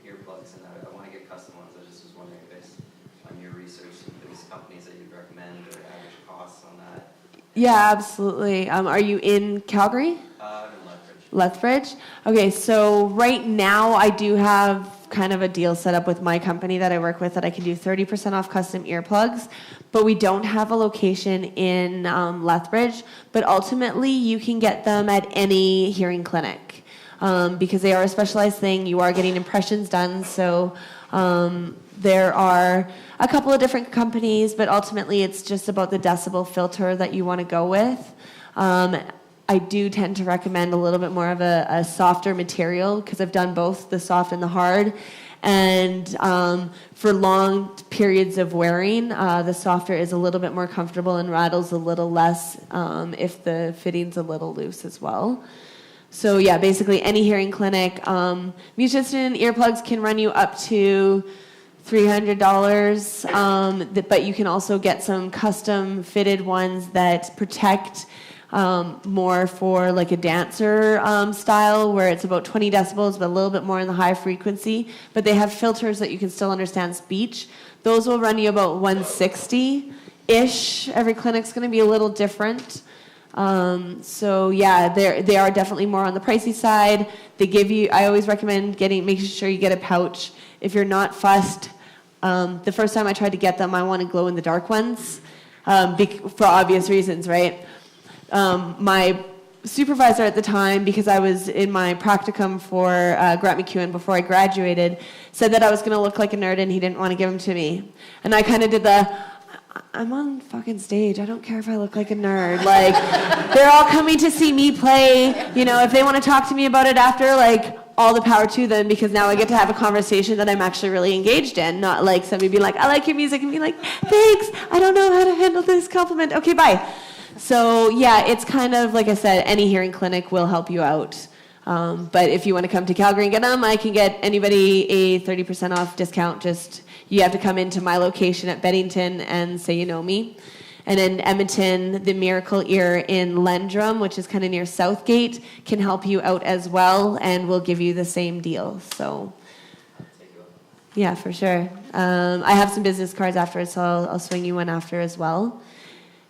earplugs, and I want to get custom ones. I just was wondering, based on your research, if there's companies that you'd recommend or average costs on that. Yeah, absolutely. Are you in Calgary? I'm in Lethbridge. Lethbridge? Okay, so right now I do have kind of a deal set up with my company that I work with that I can do 30% off custom earplugs, but we don't have a location in Lethbridge, but ultimately you can get them at any hearing clinic because they are a specialized thing. You are getting impressions done, so there are a couple of different companies, but ultimately it's just about the decibel filter that you want to go with. I do tend to recommend a little bit more of a softer material because I've done both the soft and the hard. And for long periods of wearing, the softer is a little bit more comfortable and rattles a little less if the fitting's a little loose as well. So yeah, basically any hearing clinic. Musician earplugs can run you up to $300, but you can also get some custom fitted ones that protect more for like a dancer style where it's about 20 decibels but a little bit more in the high frequency, but they have filters that you can still understand speech. Those will run you about $160-ish. Every clinic's going to be a little different. So yeah, they are definitely more on the pricey side. They give you, I always recommend making sure you get a pouch. If you're not fussed, the first time I tried to get them, I wanted glow in the dark ones for obvious reasons, right? My supervisor at the time, because I was in my practicum for Grant MacEwan before I graduated, said that I was going to look like a nerd and he didn't want to give them to me. And I kind of did I'm on fucking stage. I don't care if I look like a nerd. Like, they're all coming to see me play. You know, if they want to talk to me about it after, like, all the power to them, because now I get to have a conversation that I'm actually really engaged in, not like somebody being like, I like your music, and be like, thanks, I don't know how to handle this compliment. Okay, bye. So, yeah, it's kind of, like I said, any hearing clinic will help you out. But if you want to come to Calgary and get them, I can get anybody a 30% off discount. Just, you have to come into my location at Beddington and say you know me. And in Edmonton, the Miracle Ear in Lendrum, which is kind of near Southgate, can help you out as well and will give you the same deal. So, yeah, for sure. I have some business cards afterwards, so I'll swing you one after as well.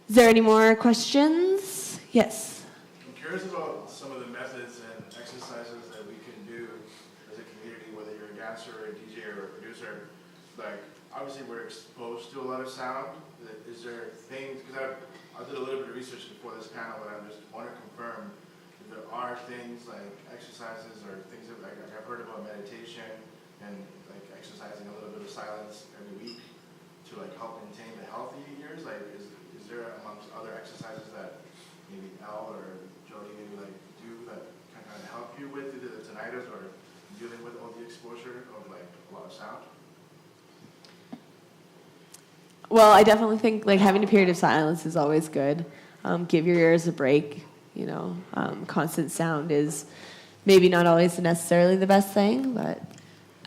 Is there any more questions? Yes. I'm curious about some of the methods and exercises that we can do as a community, whether you're a dancer or a DJ or a producer. Like, obviously we're exposed to a lot of sound. Is there things, because I did a little bit of research before this panel, but I just want to confirm if there are things like exercises or things that, like I've heard about meditation and like exercising a little bit of silence every week to like help maintain the healthy ears. Like, is there amongst other exercises that maybe Elle or Jody maybe like do that can kind of help you with either the tinnitus or dealing with all the exposure of like a lot of sound? Well, I definitely think like having a period of silence is always good. Give your ears a break. You know, constant sound is maybe not always necessarily the best thing, but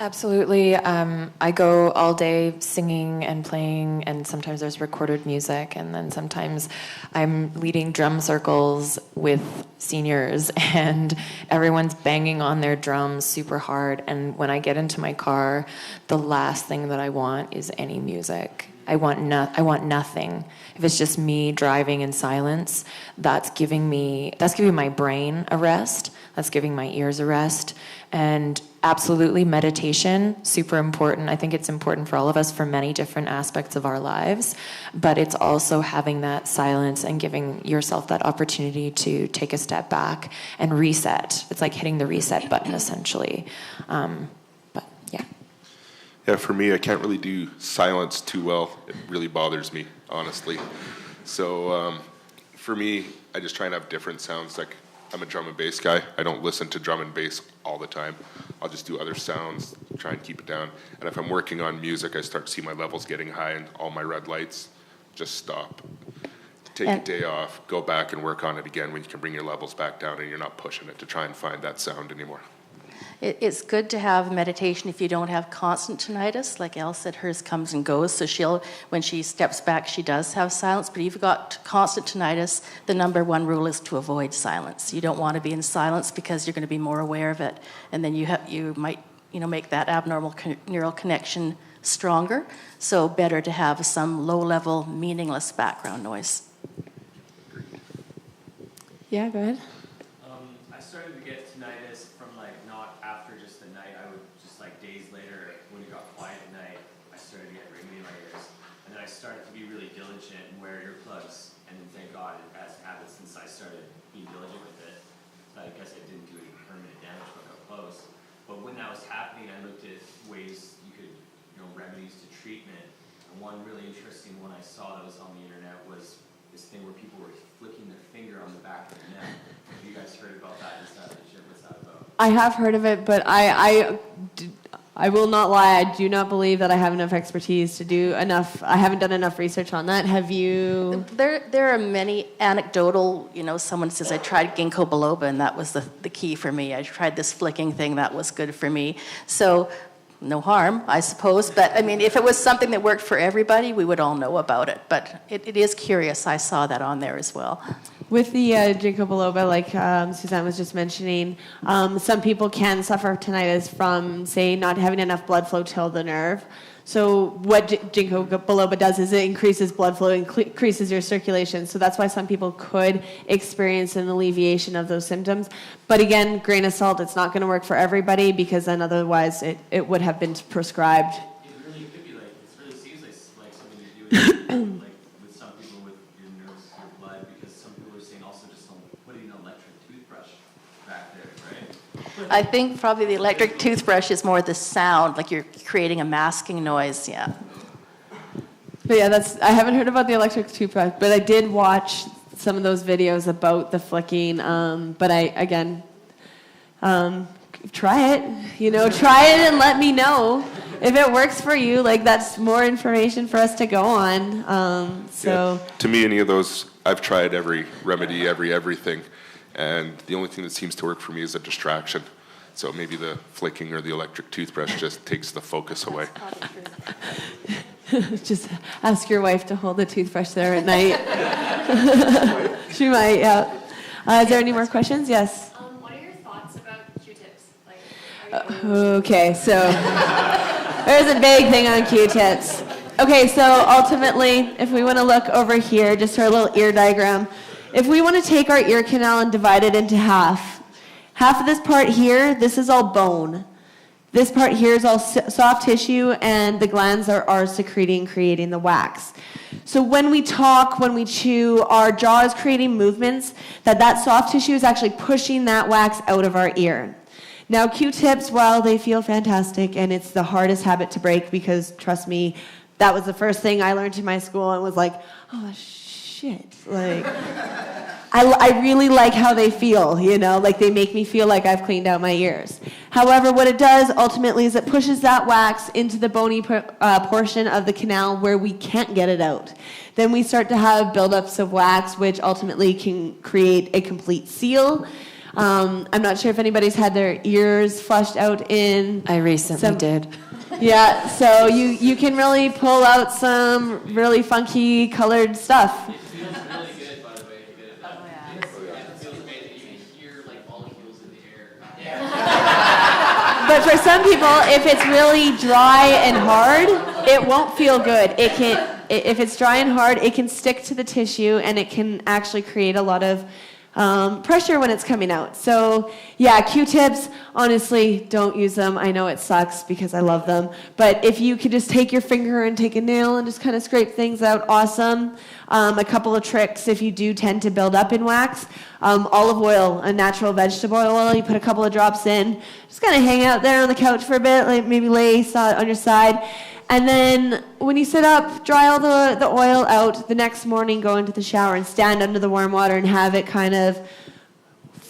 absolutely. I go all day singing and playing, and sometimes there's recorded music, and then sometimes I'm leading drum circles with seniors, and everyone's banging on their drums super hard. And when I get into my car, the last thing that I want is any music. I want nothing. If it's just me driving in silence, that's giving my brain a rest. That's giving my ears a rest. And absolutely, meditation, super important. I think it's important for all of us for many different aspects of our lives, but it's also having that silence and giving yourself that opportunity to take a step back and reset. It's like hitting the reset button, essentially. But yeah. Yeah, for me, I can't really do silence too well. It really bothers me, honestly. So for me, I just try and have different sounds. Like, I'm a drum and bass guy. I don't listen to drum and bass all the time. I'll just do other sounds, try and keep it down. And if I'm working on music, I start to see my levels getting high and all my red lights, just stop. Take a day off, go back and work on it again when you can bring your levels back down and you're not pushing it to try and find that sound anymore. It's good to have meditation if you don't have constant tinnitus. Like Elle said, hers comes and goes, so when she steps back, she does have silence. But if you've got constant tinnitus, the number one rule is to avoid silence. You don't want to be in silence because you're going to be more aware of it, and then you might make that abnormal neural connection stronger. So better to have some low-level, meaningless background noise. Yeah, go ahead. I started to get tinnitus from not after just the night. I would just days later, when it got quiet at night, I started to get ringing in my ears. And then I started to be really diligent and wear earplugs. And then thank God it has habit since I started being diligent with it. I guess I didn't do any permanent damage when I got close. But when that was happening, I looked at ways you could, remedies to treatment. And one really interesting one I saw that was on the internet was this thing where people were flicking their finger on the back of the neck. Have you guys heard about that? Is that legit? What's that about? I have heard of it, but I will not lie. I do not believe that I have enough expertise to do enough. I haven't done enough research on that. Have you? There are many anecdotal, someone says, I tried ginkgo biloba and that was the key for me. I tried this flicking thing, that was good for me. So no harm, I suppose. But if it was something that worked for everybody, we would all know about it. But it is curious. I saw that on there as well. With the ginkgo biloba, like Suzanne was just mentioning, some people can suffer tinnitus from, say, not having enough blood flow to the nerve. So what ginkgo biloba does is it increases blood flow, increases your circulation. So that's why some people could experience an alleviation of those symptoms. But again, grain of salt, it's not going to work for everybody because then otherwise it would have been prescribed. It really could be it really seems like something you do with some people with your nerves, your blood, because some people are saying also just putting an electric toothbrush back there, right? I think probably the electric toothbrush is more the sound, like you're creating a masking noise, yeah. But yeah, I haven't heard about the electric toothbrush, but I did watch some of those videos about the flicking. But try it. Try it and let me know if it works for you. That's more information for us to go on. Yeah, to me, any of those, I've tried every remedy, everything. And the only thing that seems to work for me is a distraction. So maybe the flicking or the electric toothbrush just takes the focus away. Just ask your wife to hold the toothbrush there at night. She might, yeah. Is there any more questions? Yes? What are your thoughts about Q-tips? Okay, so there's a big thing on Q-tips. Okay, so ultimately, if we want to look over here, just our little ear diagram, if we want to take our ear canal and divide it into half of this part here, this is all bone. This part here is all soft tissue, and the glands are secreting, creating the wax. So when we talk, when we chew, our jaw is creating movements that soft tissue is actually pushing that wax out of our ear. Now, Q-tips, while they feel fantastic, and it's the hardest habit to break because, trust me, that was the first thing I learned in my school and was like, oh, shit. I really like how they feel, they make me feel like I've cleaned out my ears. However, what it does ultimately is it pushes that wax into the bony portion of the canal where we can't get it out. Then we start to have buildups of wax, which ultimately can create a complete seal. I'm not sure if anybody's had their ears flushed out in... I recently did. Yeah, so you can really pull out some really funky colored stuff. It feels really good, by the way, to get it done. It feels amazing. You can hear molecules in the air. But for some people, if it's really dry and hard, it won't feel good. It if it's dry and hard, it can stick to the tissue and it can actually create a lot of pressure when it's coming out. So yeah, Q-tips, honestly, don't use them. I know it sucks because I love them. But if you could just take your finger and take a nail and just kind of scrape things out, awesome. A couple of tricks if you do tend to build up in wax. Olive oil, a natural vegetable oil, you put a couple of drops in. Just kind of hang out there on the couch for a bit, like maybe lay on your side. And then when you sit up, dry all the oil out. The next morning, go into the shower and stand under the warm water and have it kind of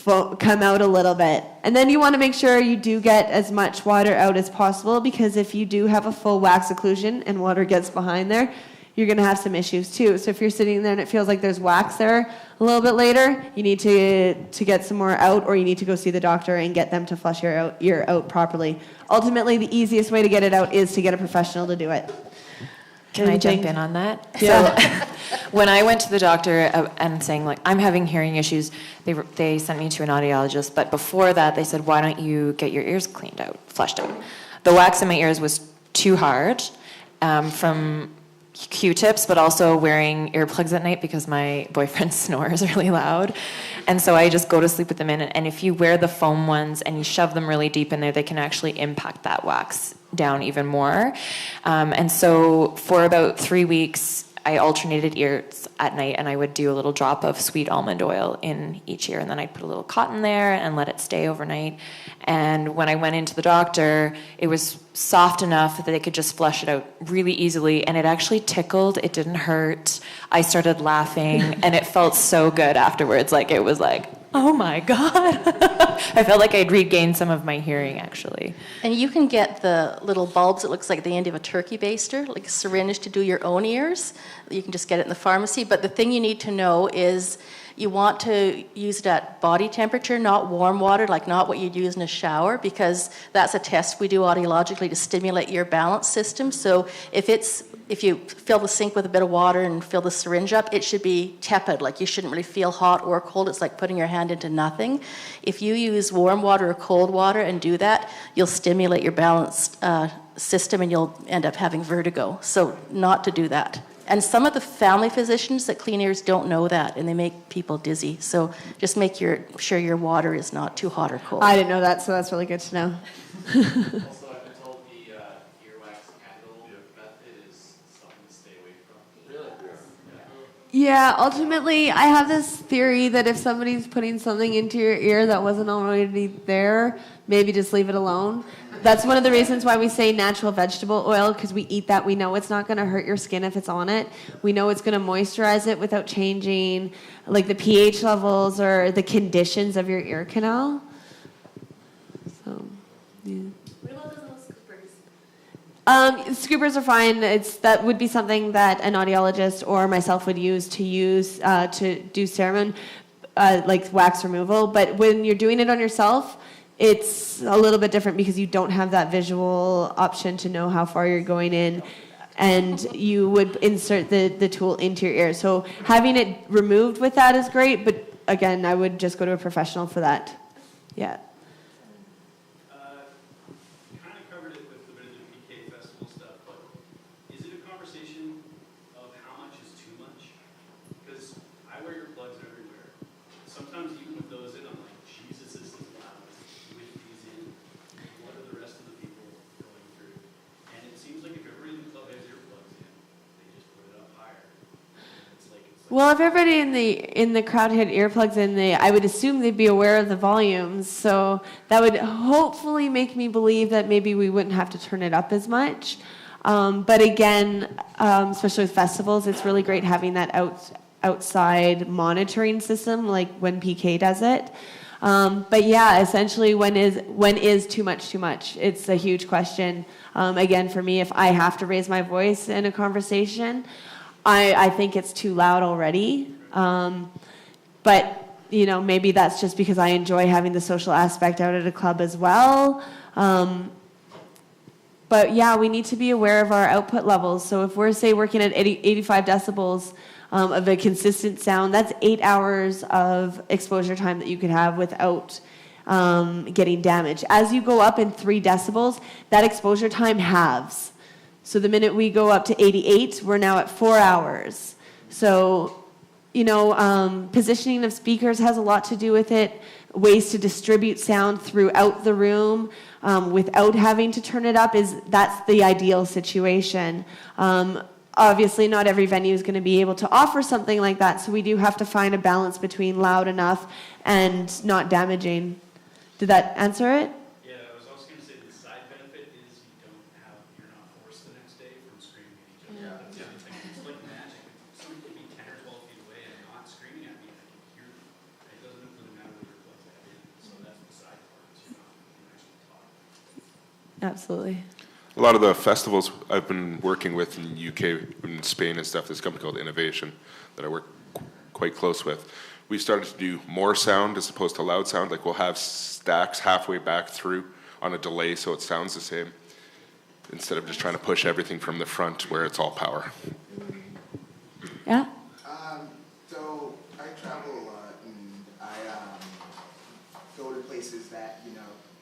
come out a little bit. And then you want to make sure you do get as much water out as possible, because if you do have a full wax occlusion and water gets behind there, you're going to have some issues too. So if you're sitting there and it feels like there's wax there a little bit later, you need to get some more out, or you need to go see the doctor and get them to flush your ear out properly. Ultimately, the easiest way to get it out is to get a professional to do it. Can I jump in on that? Yeah. So when I went to the doctor and saying, like, I'm having hearing issues, they sent me to an audiologist. But before that, they said, why don't you get your ears cleaned out, flushed out? The wax in my ears was too hard from Q-tips, but also wearing earplugs at night because my boyfriend snores really loud. And so I just go to sleep with them in. And if you wear the foam ones and you shove them really deep in there, they can actually impact that wax down even more. And so for about 3 weeks, I alternated ears at night, and I would do a little drop of sweet almond oil in each ear, and then I'd put a little cotton there and let it stay overnight. And when I went into the doctor, it was soft enough that they could just flush it out really easily, and it actually tickled. It didn't hurt. I started laughing, and it felt so good afterwards. Like, it was like, oh my God. I felt like I'd regained some of my hearing, actually. And you can get the little bulbs, it looks like the end of a turkey baster, like a syringe to do your own ears. You can just get it in the pharmacy. But the thing you need to know is you want to use it at body temperature, not warm water, like not what you'd use in a shower, because that's a test we do audiologically to stimulate your balance system. So if you fill the sink with a bit of water and fill the syringe up, it should be tepid. Like, you shouldn't really feel hot or cold. It's like putting your hand into nothing. If you use warm water or cold water and do that, you'll stimulate your balance system and you'll end up having vertigo. So not to do that. And some of the family physicians that clean ears don't know that, and they make people dizzy. So just make sure your water is not too hot or cold. I didn't know that, so that's really good to know. Also, I've been told the earwax candle method is something to stay away from. Really? Yeah, ultimately, I have this theory that if somebody's putting something into your ear that wasn't already there, maybe just leave it alone. That's one of the reasons why we say natural vegetable oil, because we eat that. We know it's not going to hurt your skin if it's on it. We know it's going to moisturize it without changing like the pH levels or the conditions of your ear canal. So, yeah. What about those little scoopers? Scoopers are fine. That would be something that an audiologist or myself would use to do cerumen, like wax removal. But when you're doing it on yourself, it's a little bit different because you don't have that visual option to know how far you're going in, and you would insert the tool into your ear. So having it removed with that is great, but again, I would just go to a professional for that. Yeah. You kind of covered it with a bit of the PK festival stuff, but is it a conversation of how much is too much? Because I wear earplugs everywhere. Sometimes even with those in, I'm like, Jesus, this is loud. With these in, what are the rest of the people going through? And it seems like if everybody in the club has earplugs in, they just put it up higher. Well, if everybody in the crowd had earplugs in, I would assume they'd be aware of the volumes. So that would hopefully make me believe that maybe we wouldn't have to turn it up as much. But again, especially with festivals, it's really great having that outside monitoring system, like when PK does it. But yeah, essentially, when is too much too much? It's a huge question. Again, for me, if I have to raise my voice in a conversation, I think it's too loud already. But maybe that's just because I enjoy having the social aspect out at a club as well. But yeah, we need to be aware of our output levels. So if we're, say, working at 85 decibels of a consistent sound, that's 8 hours of exposure time that you could have without getting damaged. As you go up in 3 decibels, that exposure time halves. So the minute we go up to 88, we're now at 4 hours. So, positioning of speakers has a lot to do with it. Ways to distribute sound throughout the room without having to turn it up that's the ideal situation. Obviously, not every venue is going to be able to offer something like that, so we do have to find a balance between loud enough and not damaging. Did that answer it? Yeah, I was also going to say the side benefit is you're not forced the next day from screaming at each other. That's the other thing. It's like magic. Somebody can be 10 or 12 feet away and not screaming at me. I can hear them. It doesn't really matter what your plugs have in. So that's the side part. Is you're not actually talking. Absolutely. A lot of the festivals I've been working with in the UK, in Spain and stuff, there's a company called Innovation that I work quite close with. We've started to do more sound as opposed to loud sound. Like we'll have stacks halfway back through on a delay so it sounds the same, instead of just trying to push everything from the front where it's all power. Yeah? So I travel a lot, and I go to places that,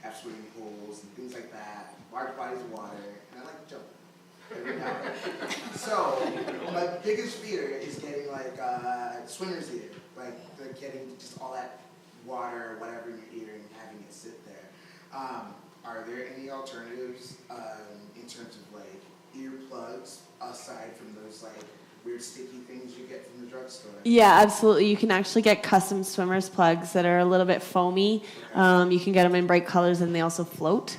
have swimming pools and things like that, large bodies of water, and I like to jump every now and then. So my biggest fear is getting swimmer's ear, getting just all that water or whatever in your ear and having it sit there. Are there any alternatives in terms of earplugs aside from those weird sticky things you get from the drugstore? Yeah, absolutely. You can actually get custom swimmer's plugs that are a little bit foamy. You can get them in bright colors, and they also float.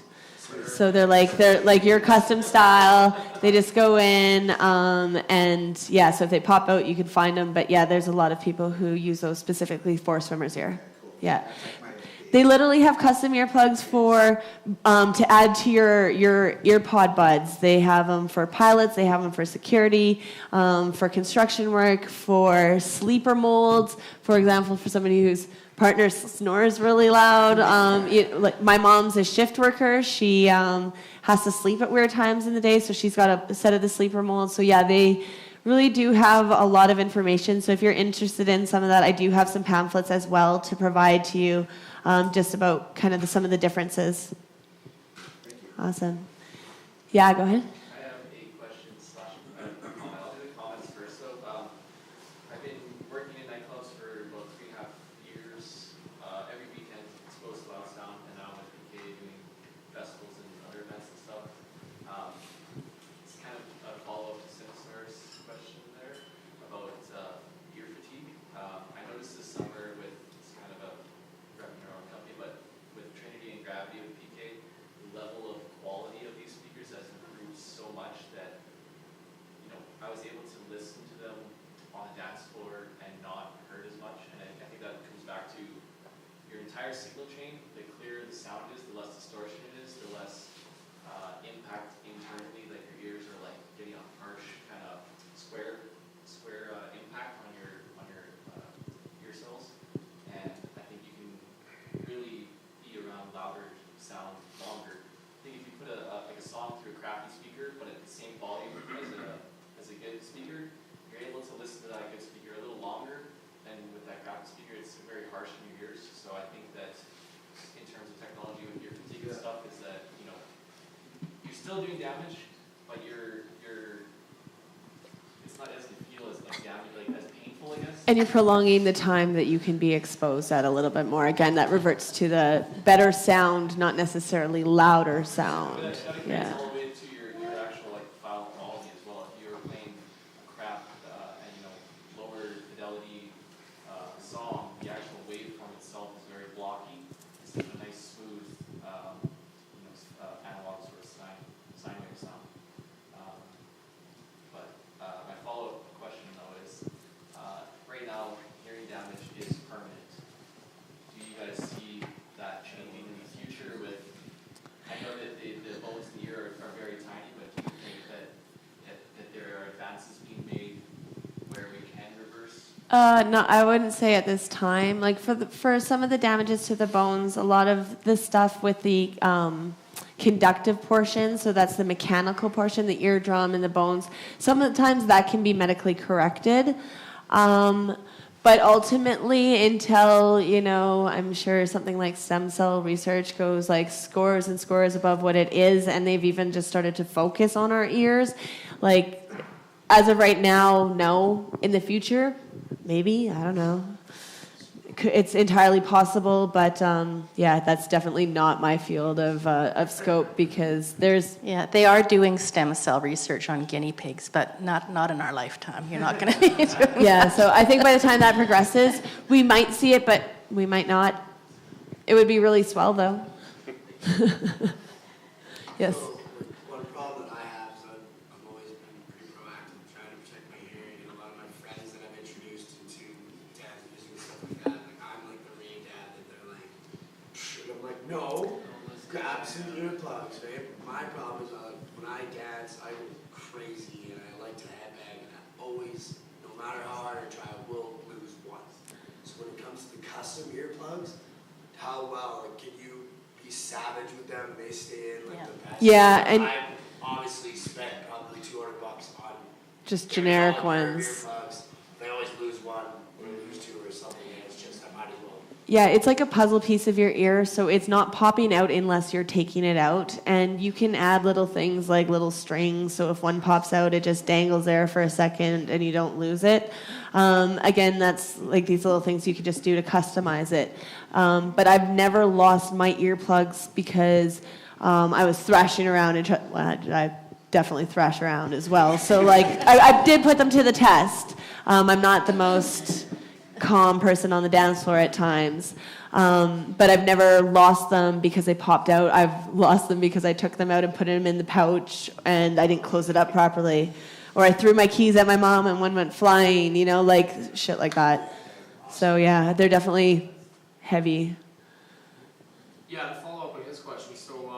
So they're like your custom style. They just go in, and yeah. So if they pop out, you can find them. But yeah, there's a lot of people who use those specifically for swimmer's ear. Yeah. They literally have custom earplugs for to add to your earpod buds. They have them for pilots. They have them for security, for construction work, for sleeper molds. For example, for somebody whose partner snores really loud. My mom's a shift worker. She has to sleep at weird times in the day, so she's got a set of the sleeper molds. So yeah, they really do have a lot of information. So if you're interested in some of that, I do have some pamphlets as well to provide to you. Just about kind of some of the differences. Awesome. Yeah, go ahead. I have a question / comment. I'll do the comments first. So I've been working in nightclubs for about 3.5 years. Every weekend exposed to loud sound, and now I'm with PK doing festivals and other events and stuff. It's kind of a follow-up to Sinister's question there about ear fatigue. I noticed this summer with kind of a repping our own company, but with Trinity and Gravity with PK, the level of quality of these speakers has improved so much that, I was able to listen to them on the dance floor and not hurt as much. And I think that comes back to your entire signal chain. The clearer the sound is, the less distortion it is, the less impact internally, like your ears are getting a harsh kind of square impact on your ear cells. And I think you can really be around louder sound longer. I think if you put a song through a crappy speaker, but at the same volume as a good speaker, you're able to listen to that good speaker a little longer. And with that crappy speaker, it's very harsh in your ears. So I think that in terms of technology with ear fatigue and stuff, is that you're still doing damage, but it's not as you feel as damage, as painful, I guess. And you're prolonging the time that you can be exposed at a little bit more. Again, that reverts to the better sound, not necessarily louder sound. But that Yeah. all the way to your actual file quality as well. If you're playing a crap and lower fidelity song, the actual waveform itself is very blocky. Instead of a nice smooth analog sort of sine wave sound. But my follow-up question though is, right now hearing damage is permanent. Do you guys see that changing in the future with, I know that the bones in the ear are very tiny, but do you think that there are advances being made where we can reverse? No, I wouldn't say at this time. For some of the damages to the bones, a lot of the stuff with the conductive portion, so that's the mechanical portion, the eardrum and the bones, sometimes that can be medically corrected. But ultimately, until, I'm sure something like stem cell research goes like scores and scores above what it is, and they've even just started to focus on our ears, like, as of right now, no. In the future, maybe, I don't know. It's entirely possible, but that's definitely not my field of scope, because there's... Yeah, they are doing stem cell research on guinea pigs, but not in our lifetime. You're not going to be doing that. So I think by the time that progresses, we might see it, but we might not. It would be really swell, though. Yes. One problem that I have is I've always been pretty proactive trying to protect my hearing, and a lot of my friends that I've introduced into dad music and stuff like that, like I'm like the rain dad that they're like, and I'm like, no, grab some earplugs, right? My problem is when I dance, I go crazy and I like to headbang, and I always, no matter how hard I try, I will lose one. So when it comes to the custom earplugs, how well can you be savage with them and they stay in like the best? Yeah, and I obviously spent probably $200 on just generic ones. Earplugs. They always lose one or lose two or something, and it's just I might as well. Yeah, it's like a puzzle piece of your ear, so it's not popping out unless you're taking it out. And you can add little things like little strings, so if one pops out, it just dangles there for a second and you don't lose it. Again, that's like these little things you could just do to customize it. But I've never lost my earplugs because I was thrashing around and I definitely thrash around as well. So like I did put them to the test. I'm not the most calm person on the dance floor at times, but I've never lost them because they popped out. I've lost them because I took them out and put them in the pouch and I didn't close it up properly, or I threw my keys at my mom and one went flying, like shit like that. So yeah, they're definitely heavy. Yeah, to follow up on his question, so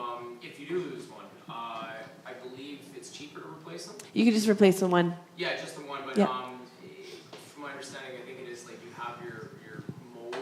if you do lose one, I believe it's cheaper to replace them? You could just replace the one. Yeah, just the one, but Yeah. From my understanding, I think it is like you have your mold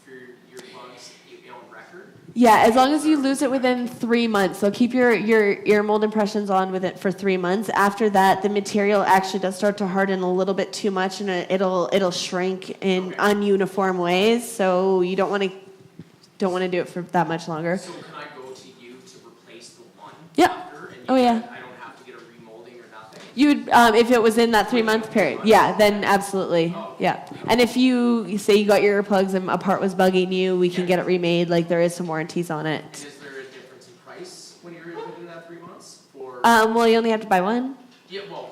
for your plugs on record. Yeah, as long as you lose it within 3 months. So keep your ear mold impressions on with it for 3 months. After that, the material actually does start to harden a little bit too much, and it'll shrink in ununiform ways. So you don't want to do it for that much longer. So can I go to you to replace the one Yeah. after? And Oh yeah. I don't have to get a remolding or nothing? You would, if it was in that 3 month period, yeah, then absolutely, yeah. And if you say you got your earplugs and a part was bugging you, we can get it remade. Like there is some warranties on it. And is there a difference in price when you're within that 3 months? Or Well, you only have to buy one. yeah, well.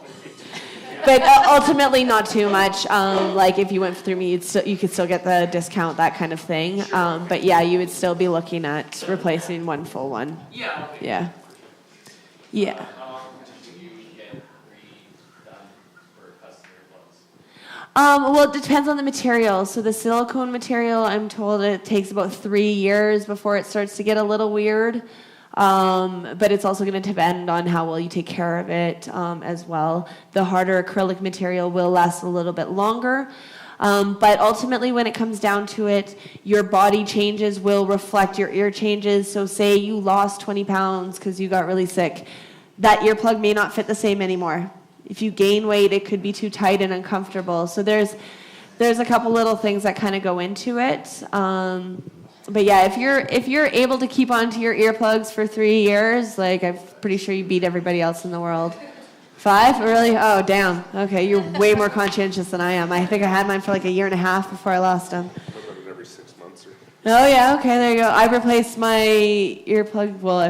But ultimately, not too much. Like if you went through me, you could still get the discount, that kind of thing. But yeah, you would still be looking at replacing one full one. Yeah. Okay. Yeah. Yeah. Well, it depends on the material. So the silicone material, I'm told it takes about 3 years before it starts to get a little weird. But it's also going to depend on how well you take care of it as well. The harder acrylic material will last a little bit longer. But ultimately, when it comes down to it, your body changes will reflect your ear changes. So say you lost 20 pounds because you got really sick. That earplug may not fit the same anymore. If you gain weight, it could be too tight and uncomfortable. So there's a couple little things that kind of go into it. But yeah, if you're able to keep onto your earplugs for 3 years, like I'm pretty sure you beat everybody else in the world. 5? Really? Oh, damn. Okay, you're way more conscientious than I am. I think I had mine for like 1.5 years before I lost them. Every 6 months or... Oh yeah, okay, there you go. I replaced my earplug. Well,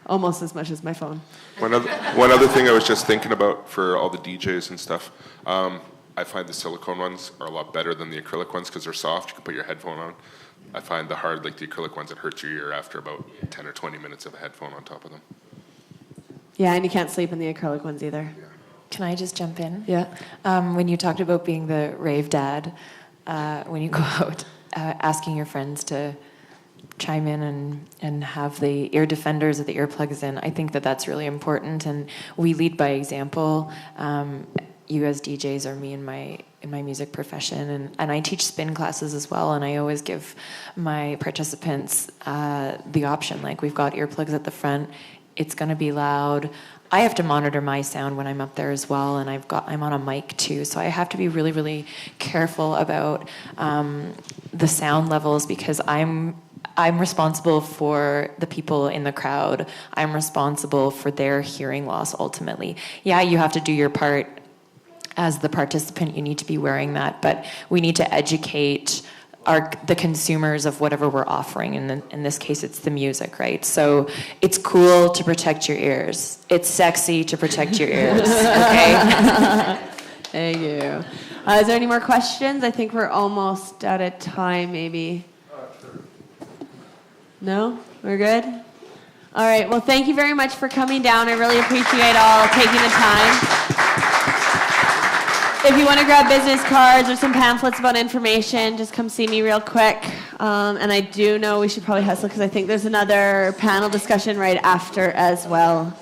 almost as much as my phone. One other thing I was just thinking about for all the DJs and stuff, I find the silicone ones are a lot better than the acrylic ones because they're soft. You can put your headphone on. I find the acrylic ones, it hurts your ear after about 10 or 20 minutes of a headphone on top of them. Yeah, and you can't sleep in the acrylic ones either. Yeah. Can I just jump in? Yeah. When you talked about being the rave dad, when you go out, asking your friends to chime in and have the ear defenders or the earplugs in, I think that's really important, and we lead by example. You as DJs or me in my music profession, and I teach spin classes as well, and I always give my participants the option, like we've got earplugs at the front. it's going to be loud. I have to monitor my sound when I'm up there as well, and I'm on a mic too, so I have to be really, really careful about the sound levels, because I'm responsible for the people in the crowd. I'm responsible for their hearing loss ultimately. Yeah, you have to do your part as the participant. You need to be wearing that, but we need to educate the consumers of whatever we're offering. And in this case, it's the music, right? So it's cool to protect your ears. It's sexy to protect your ears, okay? Thank you. Is there any more questions? I think we're almost out of time, maybe. Sure. No? We're good? All right. Well, thank you very much for coming down. I really appreciate all taking the time. If you want to grab business cards or some pamphlets about information, just come see me real quick. And I do know we should probably hustle, because I think there's another panel discussion right after as well.